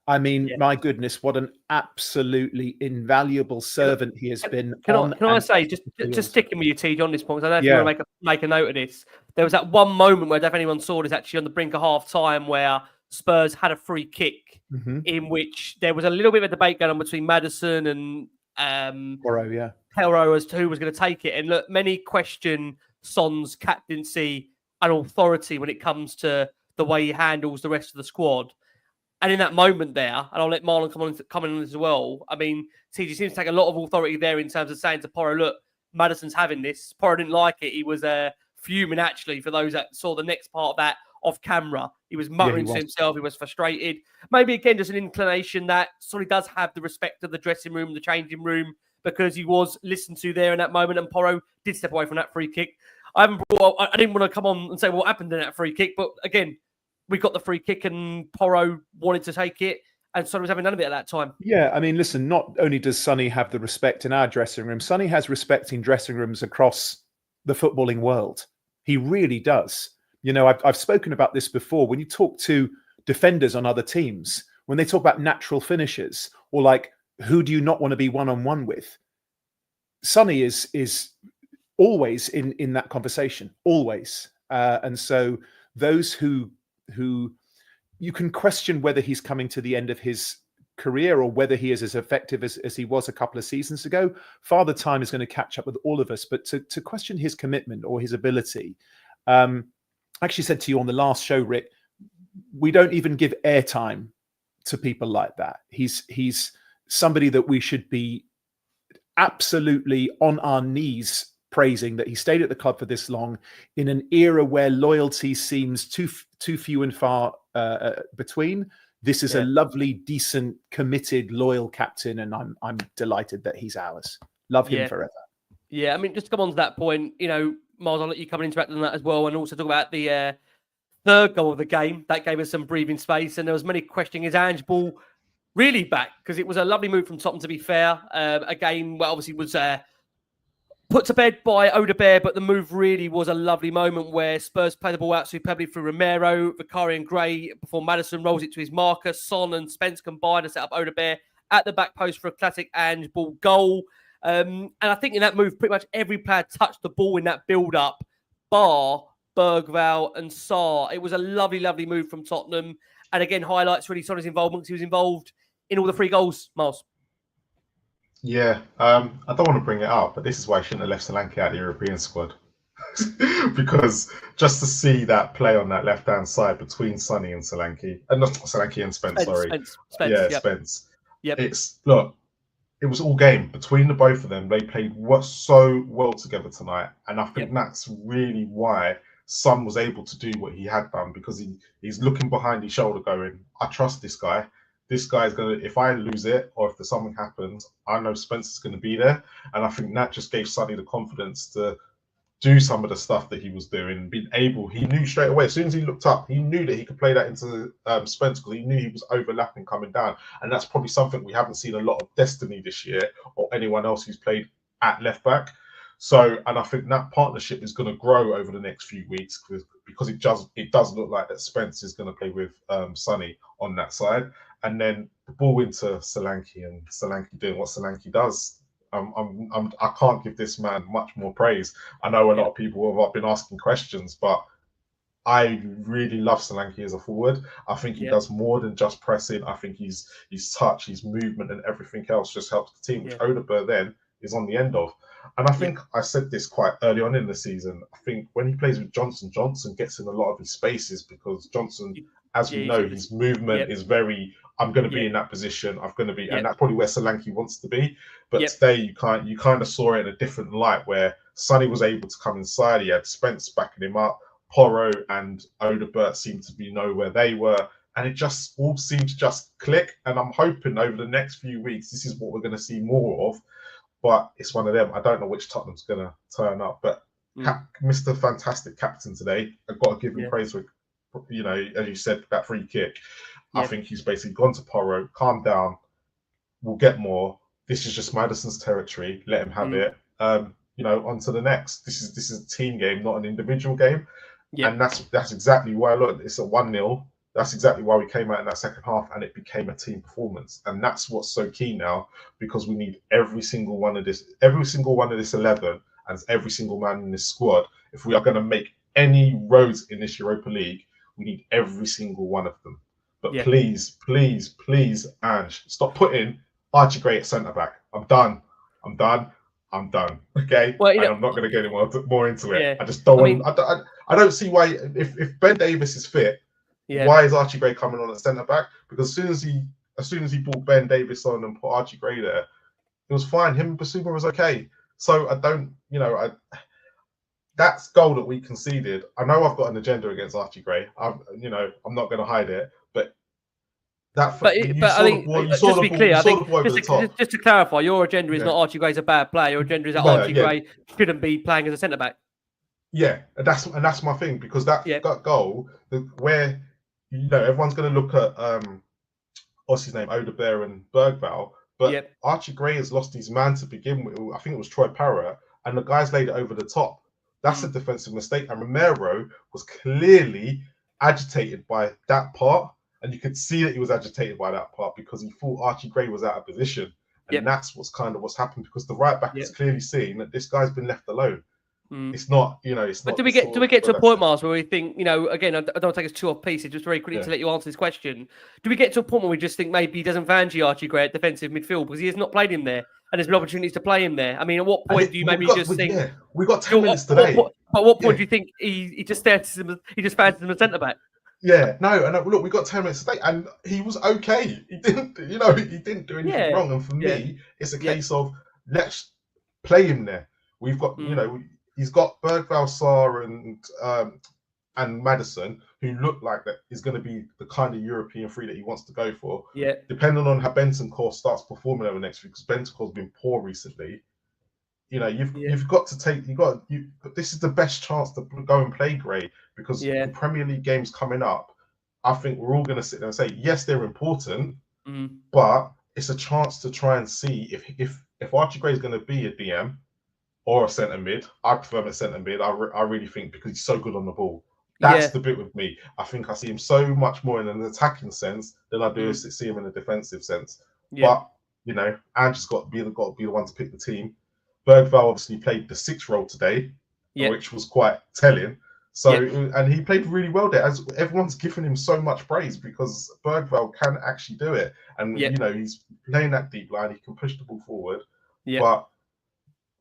I mean, my goodness, what an absolutely invaluable servant he has been. Can I say, just sticking with you, Tej, on this point, because I don't know if you want to make a note of this. There was that one moment where, if anyone saw this, actually on the brink of half time, where Spurs had a free kick in which there was a little bit of a debate going on between Maddison and Pelro as to who was going to take it. And look, many question Son's captaincy and authority when it comes to the way he handles the rest of the squad. And in that moment there, and I'll let Marlon come on as well, I mean, TG seems to take a lot of authority there in terms of saying to Porro, look, Maddison's having this. Porro didn't like it. He was fuming, actually, for those that saw the next part of that off camera. He was muttering to himself. He was frustrated. Maybe, again, just an inclination that Sonny does have the respect of the dressing room, the changing room, because he was listened to there in that moment, and Porro did step away from that free kick. I didn't want to come on and say what happened in that free kick, but again, we got the free kick and Porro wanted to take it, and Sonny was having none of it at that time. Yeah, I mean, listen, not only does Sonny have the respect in our dressing room, Sonny has respect in dressing rooms across the footballing world. He really does. You know, I've spoken about this before. When you talk to defenders on other teams, when they talk about natural finishers or like, who do you not want to be one-on-one with? Sonny is always in that conversation, always. And so those who you can question whether he's coming to the end of his career or whether he is as effective as he was a couple of seasons ago, Father Time is going to catch up with all of us. But to question his commitment or his ability, I actually said to you on the last show, Rick, we don't even give airtime to people like that. He's somebody that we should be absolutely on our knees praising, that he stayed at the club for this long in an era where loyalty seems too few and far between. This is a lovely, decent, committed, loyal captain, and I'm delighted that he's ours. Love him forever. Yeah, I mean, just to come on to that point, you know, Miles, I'll let you come and interact on that as well, and also talk about the third goal of the game. That gave us some breathing space, and there was many questioning, is Ange ball really back? Because it was a lovely move from Tottenham, to be fair. A game where obviously was put to bed by Odobert, but the move really was a lovely moment where Spurs play the ball out superbly through Romero, Vicari and Gray before Maddison rolls it to his marker. Son and Spence combine to set up Odobert at the back post for a classic Ange ball goal. And I think in that move, pretty much every player touched the ball in that build-up, bar Bergvall and Sarr. It was a lovely, lovely move from Tottenham. And again, highlights really Sonny's involvement. He was involved in all the 3 goals, Miles. Yeah, I don't want to bring it up, but this is why I shouldn't have left Solanke out of the European squad. Because just to see that play on that left-hand side between Sonny and Solanke, not Solanke and Spence, sorry. Spence. Yep. It was all game between the both of them. They played so well together tonight, and I think that's really why Son was able to do what he had done, because he's looking behind his shoulder, going, "I trust this guy. This guy's gonna. If I lose it, or if there's something happens, I know Spencer's gonna be there." And I think that just gave Sonny the confidence to do some of the stuff that he was doing. Being able, he knew straight away, as soon as he looked up, he knew that he could play that into Spence, because he knew he was overlapping coming down. And that's probably something we haven't seen a lot of Destiny this year, or anyone else who's played at left back. So, and I think that partnership is going to grow over the next few weeks, because it does look like that Spence is going to play with Sonny on that side. And then the ball into Solanke, and Solanke doing what Solanke does. I can't give this man much more praise. I know a lot of people have been asking questions, but I really love Solanke as a forward. I think he does more than just pressing. I think his touch, his movement, and everything else just helps the team, which Odobert then is on the end of. And I think I said this quite early on in the season. I think when he plays with Johnson, Johnson gets in a lot of his spaces, because Johnson, as we know, his movement is very, I'm going to be in that position. I'm going to be, and that's probably where Solanke wants to be. But today you kind of saw it in a different light, where Sonny was able to come inside. He had Spence backing him up. Porro and Odobert seemed to be know where they were, and it just all seemed to just click. And I'm hoping over the next few weeks, this is what we're going to see more of. But it's one of them. I don't know which Tottenham's going to turn up. But Mr. Fantastic Captain today, I've got to give him praise for, you know, as you said, that free kick. I think he's basically gone to Porro, calm down, we'll get more. This is just Maddison's territory. Let him have it. You know, on to the next. This is a team game, not an individual game. And that's exactly why, look, it's a 1-0. That's exactly why we came out in that second half, and it became a team performance. And that's what's so key now, because we need every single one of this 11, and every single man in this squad. If we are going to make any roads in this Europa League, we need every single one of them. But please, Ange, stop putting Archie Gray at centre back. I'm done. Okay, well, I'm not going to get any more into it. I just don't want. I don't see why. If Ben Davies is fit, why is Archie Gray coming on at centre back? Because as soon as he brought Ben Davies on and put Archie Gray there, it was fine. Him and Basuma was okay. So I don't, that's goal that we conceded. I know I've got an agenda against Archie Gray. I'm not going to hide it, but that. But I think just to be clear, I think just to clarify, your agenda is not Archie Gray's a bad player. Your agenda is that Archie Gray shouldn't be playing as a centre back. Yeah, and that's my thing, because that goal where everyone's going to look at what's his name, Odobert and Bergvall, but Archie Gray has lost his man to begin with. I think it was Troy Parrott, and the guys laid it over the top. That's a defensive mistake, and Romero was clearly agitated by that part, and you could see that he was agitated by that part because he thought Archie Gray was out of position, and that's what's happened because the right back is clearly seeing that this guy's been left alone. It's not, it's but not. do we get to a point, Mars, where we think, again, I don't want to take us too off pieces, just very quickly to let you answer this question. Do we get to a point where we just think maybe he doesn't fancy Archie Gray at defensive midfield because he has not played him there and there's been opportunities to play him there? I mean, at what point do you maybe think? Yeah, we got 10 minutes today. At what point do you think he just fancies him as centre back? Yeah, no, and look, we got 10 minutes today, and he was okay. He didn't, he didn't do anything wrong. And for me, it's a case of let's play him there. We've got, he's got Bergvall, Sarr, and Maddison, who look like that is going to be the kind of European free that he wants to go for. Yeah. Depending on how Bentancur starts performing over next week, because Bentancur's been poor recently. You've got to take. But this is the best chance to go and play Gray because the Premier League games coming up. I think we're all going to sit there and say yes, they're important, but it's a chance to try and see if Archie Gray is going to be a DM or a centre mid. I prefer him at centre mid. I really think because he's so good on the ball. That's the bit with me. I think I see him so much more in an attacking sense than I do see him in a defensive sense. But Andrew's got to be the one to pick the team. Bergvall obviously played the 6th role today, which was quite telling. So and he played really well there. As everyone's giving him so much praise because Bergvall can actually do it, and he's playing that deep line. He can push the ball forward. But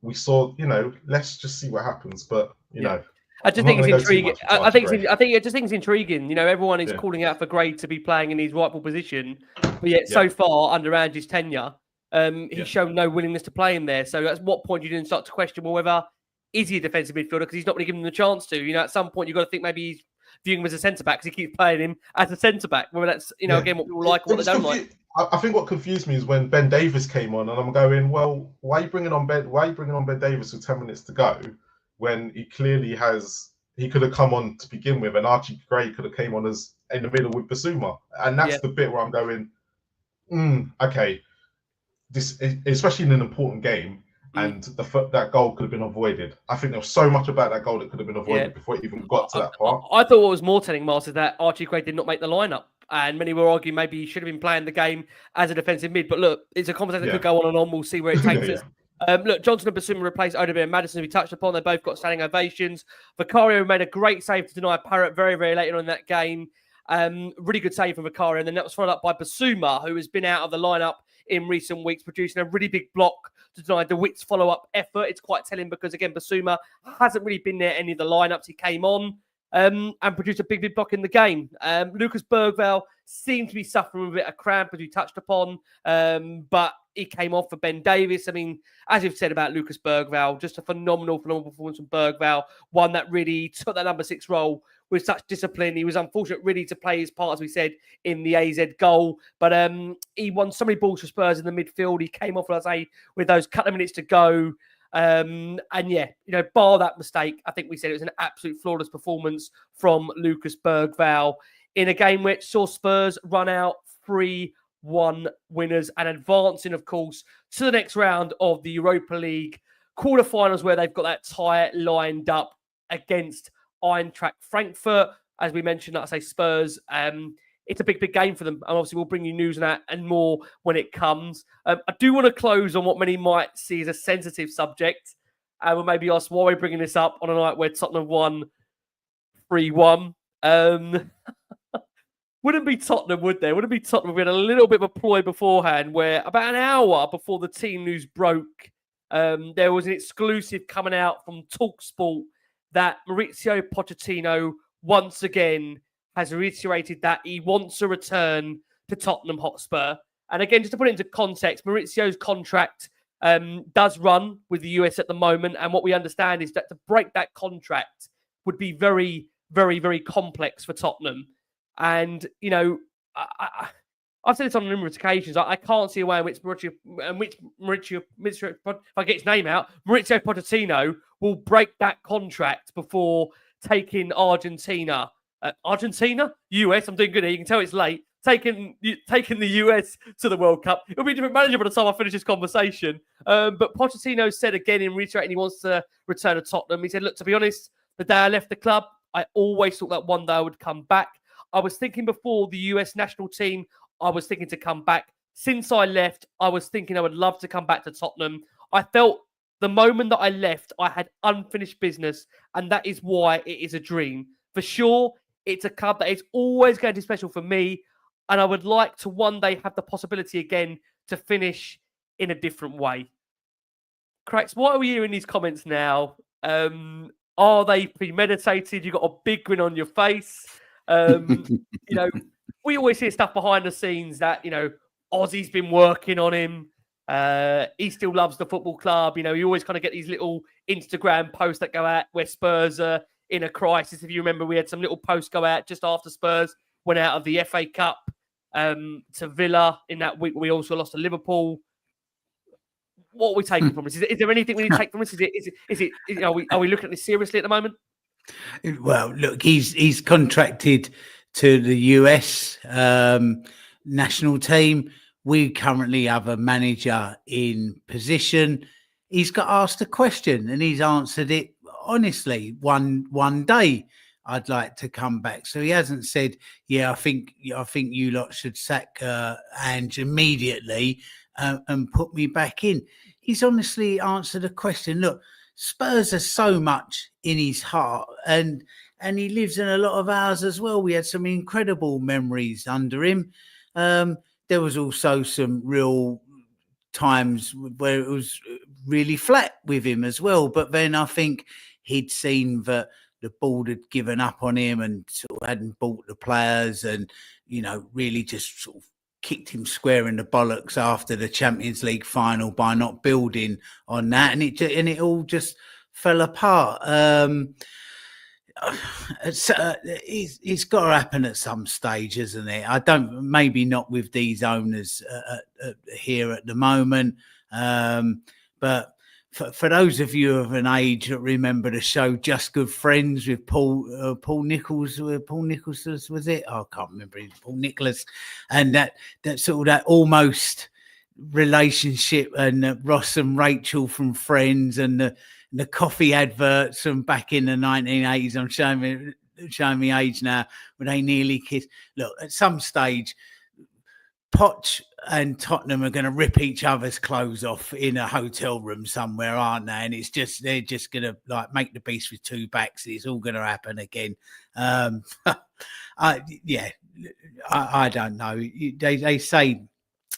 we saw, let's just see what happens. But I just think it's intriguing. I think it's intriguing. Everyone is calling out for Gray to be playing in his rightful position, but yet so far under Andrew's tenure, he's shown no willingness to play in there. So at what point do you then start to question, well, whether is he a defensive midfielder because he's not really given him the chance to? At some point you've got to think maybe he's viewing him as a centre back because he keeps playing him as a centre back. Whether that's again what people like or what they don't like. I think what confused me is when Ben Davies came on, and I'm going, well, why are you bringing on Ben Davies with 10 minutes to go when he clearly he could have come on to begin with, and Archie Gray could have came on as in the middle with Basuma, and that's the bit where I'm going, okay, this especially in an important game. And that goal could have been avoided. I think there was so much about that goal that could have been avoided before it even got to that part. I thought what was more telling, Mars, is that Archie Gray did not make the lineup. And many were arguing maybe he should have been playing the game as a defensive mid. But look, it's a conversation that could go on and on. We'll see where it takes us. Look, Johnson and Basuma replaced Odobert and Maddison, we touched upon. They both got standing ovations. Vicario made a great save to deny Parrott very, very late on in that game. Really good save from Vicario. And then that was followed up by Basuma, who has been out of the lineup in recent weeks, producing a really big block to deny De Wit's follow-up effort. It's quite telling because, again, Basuma hasn't really been there any of the lineups. He came on and produced a big block in the game. Lucas Bergvall seemed to be suffering with a bit of cramp, as we touched upon, but he came off for Ben Davies. I mean, as you've said about Lucas Bergvall, just a phenomenal performance from Bergvall, one that really took that number 6 role with such discipline. He was unfortunate really to play his part, as we said, in the AZ goal. But he won so many balls for Spurs in the midfield. He came off, let's say, with those couple of minutes to go. And bar that mistake, I think we said it was an absolute flawless performance from Lucas Bergvall in a game which saw Spurs run out 3-1 winners and advancing, of course, to the next round of the Europa League quarterfinals, where they've got that tie lined up against Eintracht Frankfurt. As we mentioned, like I say, Spurs, it's a big game for them. And obviously, we'll bring you news on that and more when it comes. I do want to close on what many might see as a sensitive subject. And we'll maybe ask why we're bringing this up on a night where Tottenham won 3-1. Wouldn't be Tottenham, would there? Wouldn't be Tottenham. We had a little bit of a ploy beforehand where about an hour before the team news broke, there was an exclusive coming out from TalkSport that Mauricio Pochettino once again has reiterated that he wants a return to Tottenham Hotspur. And again, just to put it into context, Mauricio's contract does run with the US at the moment. And what we understand is that to break that contract would be very, very, very complex for Tottenham. And, I've said this on numerous occasions. I can't see a way in which Mauricio, if I get his name out, Mauricio Pochettino will break that contract before taking Argentina Argentina, US. I'm doing good here. You can tell it's late. Taking the US to the World Cup. It'll be a different manager by the time I finish this conversation. But Pochettino said again in reiterating he wants to return to Tottenham. He said, look, to be honest, the day I left the club, I always thought that one day I would come back. I was thinking before the US national team, I was thinking to come back. Since I left, I was thinking I would love to come back to Tottenham. I felt the moment that I left, I had unfinished business, and that is why it is a dream. For sure, it's a club that is always going to be special for me, and I would like to one day have the possibility again to finish in a different way. Cracks, what are we hearing in these comments now? Are they premeditated? You've got a big grin on your face. We always hear stuff behind the scenes that, Ozzy's been working on him. He still loves the football club. You always kind of get these little Instagram posts that go out where Spurs are in a crisis. If you remember, we had some little posts go out just after Spurs went out of the FA Cup to Villa. In that week, we also lost to Liverpool. What are we taking from this? Is there anything we need to take from this? Are we looking at this seriously at the moment? Well, look, he's contracted to the US national team. We currently have a manager in position. He's got asked a question and he's answered it honestly. One day I'd like to come back. So he hasn't said, yeah, I think you lot should sack Ange immediately and put me back in. He's honestly answered a question. Look, Spurs are so much in his heart and he lives in a lot of ours as well. We had some incredible memories under him. There was also some real times where it was really flat with him as well. But then I think he'd seen that the board had given up on him and sort of hadn't bought the players and, really just sort of kicked him square in the bollocks after the Champions League final by not building on that. And it all just fell apart. It's got to happen at some stage, isn't it? Maybe not with these owners here at the moment. But for those of you of an age that remember the show Just Good Friends with Paul Nichols, was it? I can't remember. Paul Nicholas, and that sort of that almost relationship, and Ross and Rachel from Friends, and the coffee adverts from back in the 1980s. I'm showing me age now, when they nearly kissed. Look, at some stage, Poch and Tottenham are going to rip each other's clothes off in a hotel room somewhere, aren't they? And they're just going to make the beast with two backs. It's all going to happen again. I don't know. They say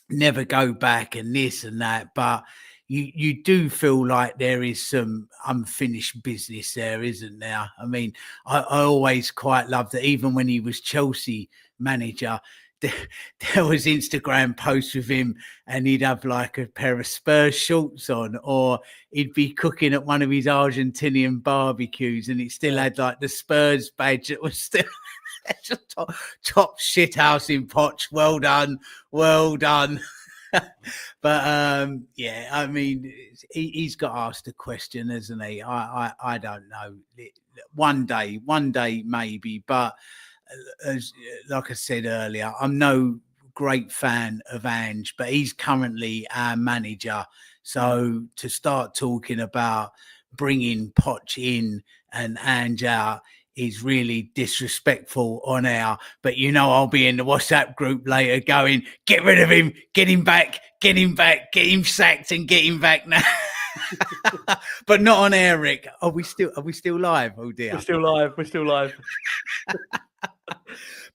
never go back and this and that, but you do feel like there is some unfinished business there, isn't there? I mean, I always quite loved that even when he was Chelsea manager, there was Instagram posts with him and he'd have like a pair of Spurs shorts on, or he'd be cooking at one of his Argentinian barbecues and it still had like the Spurs badge that was still just top shit house in Poch. Well done. But I mean, he's got asked a question, hasn't he? I don't know. One day maybe, but like I said earlier, I'm no great fan of Ange, but he's currently our manager. So to start talking about bringing Poch in and Ange out is really disrespectful on air. But I'll be in the WhatsApp group later going, get rid of him, get him back, get him sacked and get him back now. But not on air, Rick. Are we still live? Oh dear. We're still live.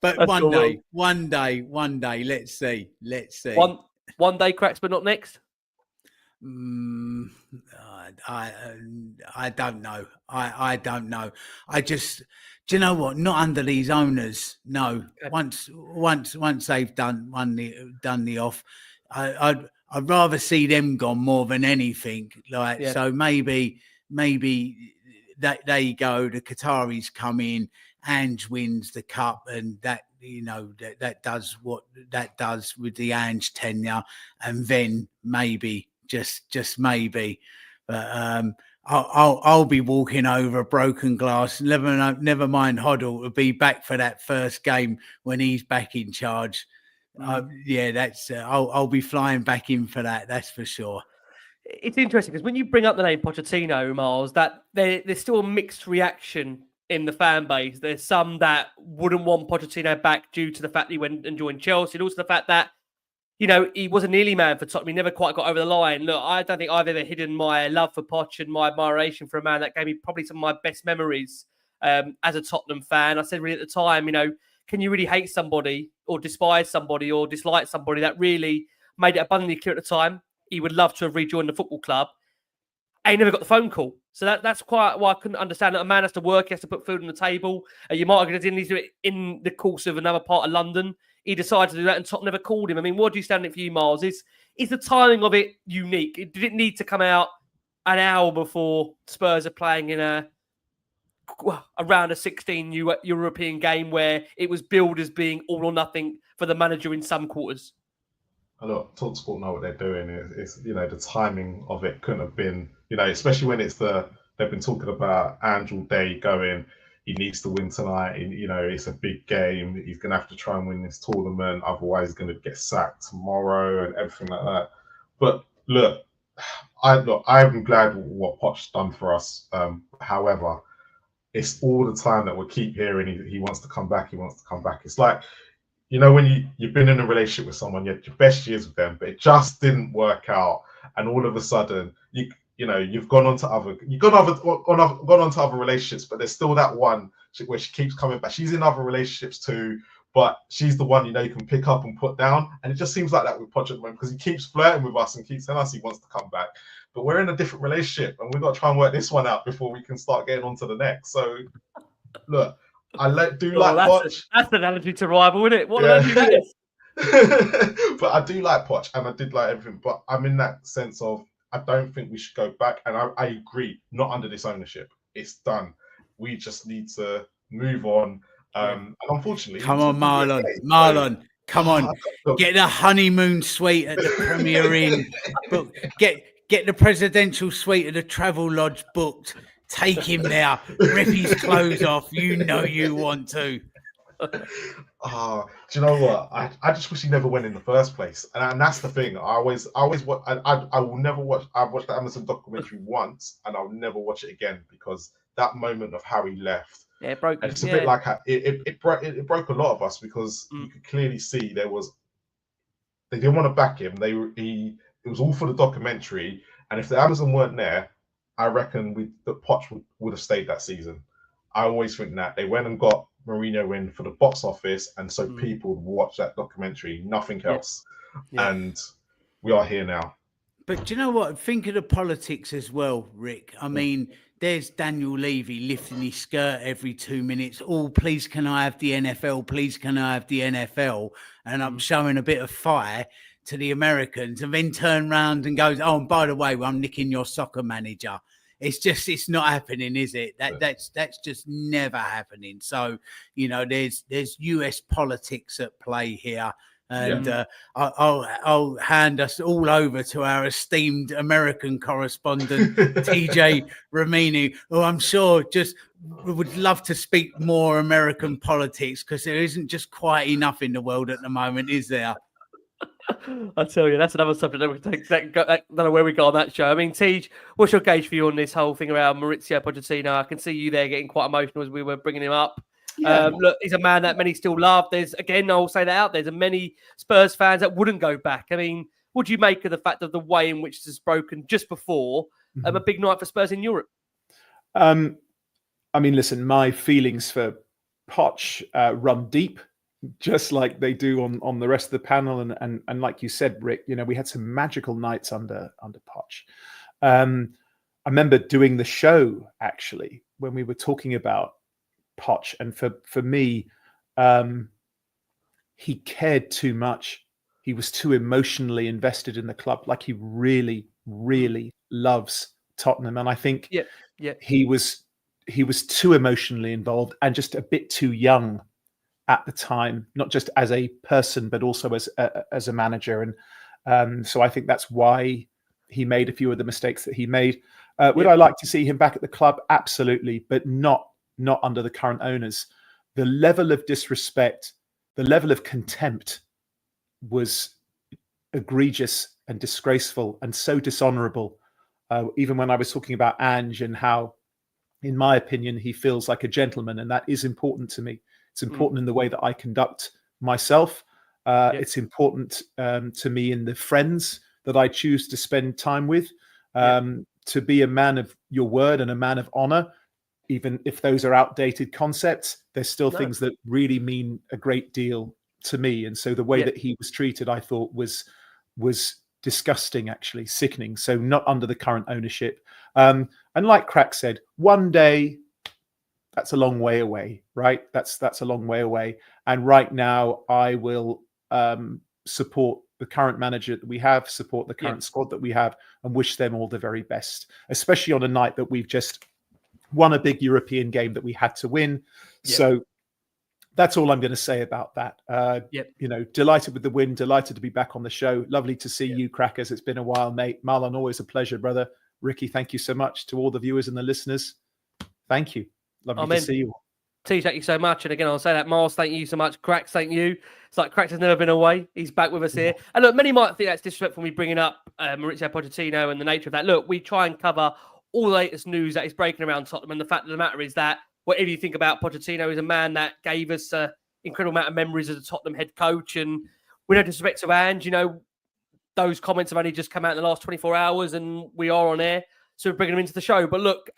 But that's one day, let's see. One day cracks, but not next. I don't know. I don't know. I just, do you know what? Not under these owners. No. Okay. Once they've done the off, I'd rather see them gone more than anything. So maybe that there you go. The Qataris come in, Ange wins the cup, and that that does what that does with the Ange tenure, and then maybe. Just maybe, but I'll be walking over broken glass. Never mind Hoddle to be back for that first game when he's back in charge. That's I'll be flying back in for that. That's for sure. It's interesting because when you bring up the name Pochettino, Miles, that there's still a mixed reaction in the fan base. There's some that wouldn't want Pochettino back due to the fact that he went and joined Chelsea, and also the fact that, you know, he was a nearly man for Tottenham. He never quite got over the line. Look, I don't think I've ever hidden my love for Poch and my admiration for a man that gave me probably some of my best memories as a Tottenham fan. I said really at the time, you know, can you really hate somebody or despise somebody or dislike somebody? That really made it abundantly clear at the time he would love to have rejoined the football club. And he never got the phone call. So that's quite why I couldn't understand that a man has to work, he has to put food on the table. You might have didn't do it in the course of another part of London. He decided to do that and Tottenham never called him. I mean, what do you stand it for you, Miles? Is the timing of it unique? Did it need to come out an hour before Spurs are playing in around a 16 European game where it was billed as being all or nothing for the manager in some quarters? Look, TalkSport know what they're doing. It's you know, the timing of it couldn't have been, you know, especially when they've been talking about Angel Day going, he needs to win tonight. You know, it's a big game. He's going to have to try and win this tournament. Otherwise, he's going to get sacked tomorrow and everything like that. But look, I'm glad what Poch's done for us. However, it's all the time that we keep hearing he wants to come back. He wants to come back. It's like, you know, when you've been in a relationship with someone, you had your best years with them, but it just didn't work out, and all of a sudden, you've gone on to other relationships, but there's still that one where she keeps coming back. She's in other relationships too, but she's the one you can pick up and put down, and it just seems like that with Pochettino because he keeps flirting with us and keeps telling us he wants to come back, but we're in a different relationship, and we've got to try and work this one out before we can start getting on to the next. So, look. Like Poch. That's an analogy to rival, isn't it? What an analogy that is. But I do like Poch, and I did like everything. But I'm in that sense of I don't think we should go back, and I agree. Not under this ownership. It's done. We just need to move on. And unfortunately, come on, Marlon. Come on, get the honeymoon suite at the Premier Inn. Get the presidential suite at the Travel Lodge booked. Take him there, rip his clothes off. You know you want to. Do you know what? I just wish he never went in the first place, and that's the thing. I will never watch. I've watched the Amazon documentary once, and I'll never watch it again because that moment of how he left. Yeah, it broke. It's a bit like it broke a lot of us because you could clearly see they didn't want to back him. It was all for the documentary, and if the Amazon weren't there, I reckon Poch would have stayed that season. I always think that they went and got Mourinho in for the box office, and so people would watch that documentary, nothing else. Yeah. And we are here now. But do you know what? Think of the politics as well, Rick. I mean, there's Daniel Levy lifting his skirt every 2 minutes. Oh, please can I have the NFL? Please can I have the NFL? And I'm showing a bit of fire to the Americans, and then turn around and goes, oh, and by the way, I'm nicking your soccer manager. It's not happening, is it? That's just never happening. So, there's US politics at play here. And I'll hand us all over to our esteemed American correspondent, TJ Ramini, who I'm sure just would love to speak more American politics because there isn't just quite enough in the world at the moment, is there? I tell you, that's another subject that we take. I don't know where we got on that show. I mean, Tej, what's your gauge for you on this whole thing around Mauricio Pochettino? I can see you there getting quite emotional as we were bringing him up. Yeah. Look, he's a man that many still love. I'll say that out there. There's many Spurs fans that wouldn't go back. I mean, what do you make of the fact of the way in which this is broken just before a big night for Spurs in Europe? I mean, listen, my feelings for Poch run deep. Just like they do on the rest of the panel, and like you said, Rick, we had some magical nights under Poch. I remember doing the show actually when we were talking about Poch, and for me, he cared too much. He was too emotionally invested in the club. Like he really, really loves Tottenham, and I think he was too emotionally involved and just a bit too young at the time, not just as a person, but also as a manager. And so I think that's why he made a few of the mistakes that he made. Would I like to see him back at the club? Absolutely, but not under the current owners. The level of disrespect, the level of contempt was egregious and disgraceful and so dishonourable. Even when I was talking about Ange and how, in my opinion, he feels like a gentleman, and that is important to me. It's important in the way that I conduct myself. It's important to me in the friends that I choose to spend time with. To be a man of your word and a man of honor, even if those are outdated concepts, there's still things that really mean a great deal to me. And so the way that he was treated, I thought was disgusting, actually sickening. So not under the current ownership. And like Crack said, one day, that's a long way away, right? That's a long way away. And right now, I will support the current manager that we have, support the current squad that we have, and wish them all the very best, especially on a night that we've just won a big European game that we had to win. So that's all I'm going to say about that. Delighted with the win, delighted to be back on the show. Lovely to see you, Crackers. It's been a while, mate. Marlon, always a pleasure, brother. Ricky, thank you so much. To all the viewers and the listeners, thank you. Lovely to see you all. T, thank you so much. And again, I'll say that. Miles, thank you so much. Cracks, thank you. It's like Cracks has never been away. He's back with us here. And look, many might think that's disrespectful me bringing up Mauricio Pochettino and the nature of that. Look, we try and cover all the latest news that is breaking around Tottenham. And the fact of the matter is that whatever you think about Pochettino, is a man that gave us an incredible amount of memories as a Tottenham head coach. And with no disrespect to Ange, those comments have only just come out in the last 24 hours and we are on air. So we're bringing them into the show. But look,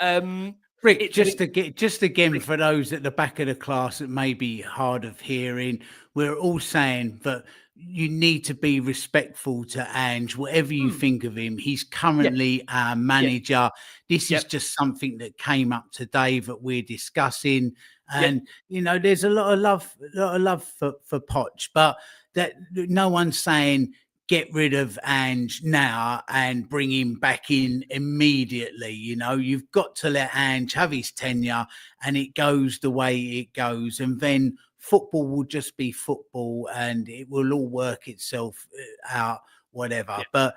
Rick, just again, for those at the back of the class that may be hard of hearing, we're all saying that you need to be respectful to Ange, whatever you think of him. He's currently our manager. This is just something that came up today that we're discussing. And, there's a lot of love for Poch, but that no one's saying get rid of Ange now and bring him back in immediately. You've got to let Ange have his tenure and it goes the way it goes. And then football will just be football and it will all work itself out, whatever. But,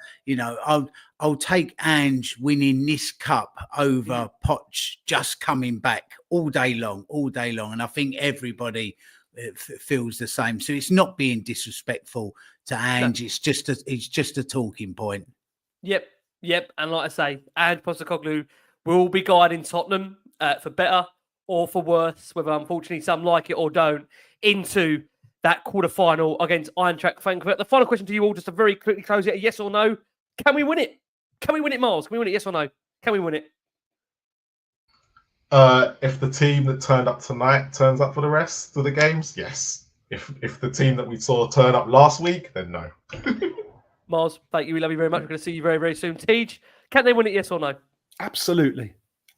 I'll take Ange winning this cup over Poch just coming back all day long. And I think everybody feels the same. So it's not being disrespectful to Ange. It's just a talking point. Yep. And like I say, Ange Postecoglou will be guiding Tottenham for better or for worse, whether unfortunately some like it or don't, into that quarter-final against Eintracht Frankfurt. The final question to you all, just to very quickly close it, yes or no. Can we win it? Can we win it, Miles? Can we win it, yes or no? Can we win it? If the team that turned up tonight turns up for the rest of the games, yes. If the team that we saw turn up last week, then no. Miles, thank you. We love you very much. We're going to see you very, very soon. Tej, can they win it, yes or no? Absolutely.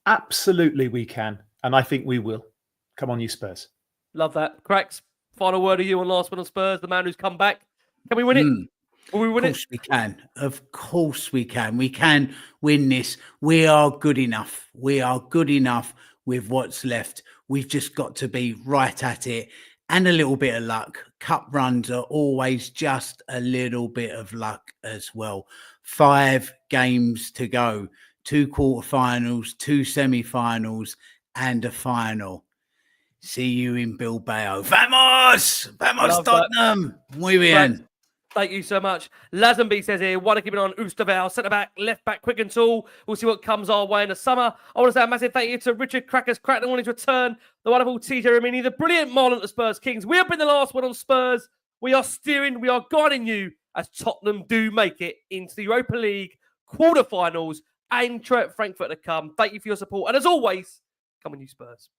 Absolutely we can. And I think we will. Come on, you Spurs. Love that. Cracks, final word of you on Last Word on Spurs, the man who's come back. Can we win it? Will we win it? Of course we can. Of course we can. We can win this. We are good enough. We are good enough with what's left. We've just got to be right at it and a little bit of luck. Cup runs are always just a little bit of luck as well. 5 games to go. 2 quarterfinals, 2 semi-finals and a final. See you in Bilbao. Vamos! Vamos, Tottenham! Muy bien. Thank you so much. Lazenby says here, want to keep it on Oosterval, centre back, left back, quick and tall. We'll see what comes our way in the summer. I want to say a massive thank you to Richard Cracknell wanting to return, the wonderful TJ Ramini, the brilliant Marlon at the Spurs Kings. We have been the last one on Spurs. We are steering, we are guiding you as Tottenham do make it into the Europa League quarterfinals. Eintracht Frankfurt to come. Thank you for your support. And as always, come on you Spurs.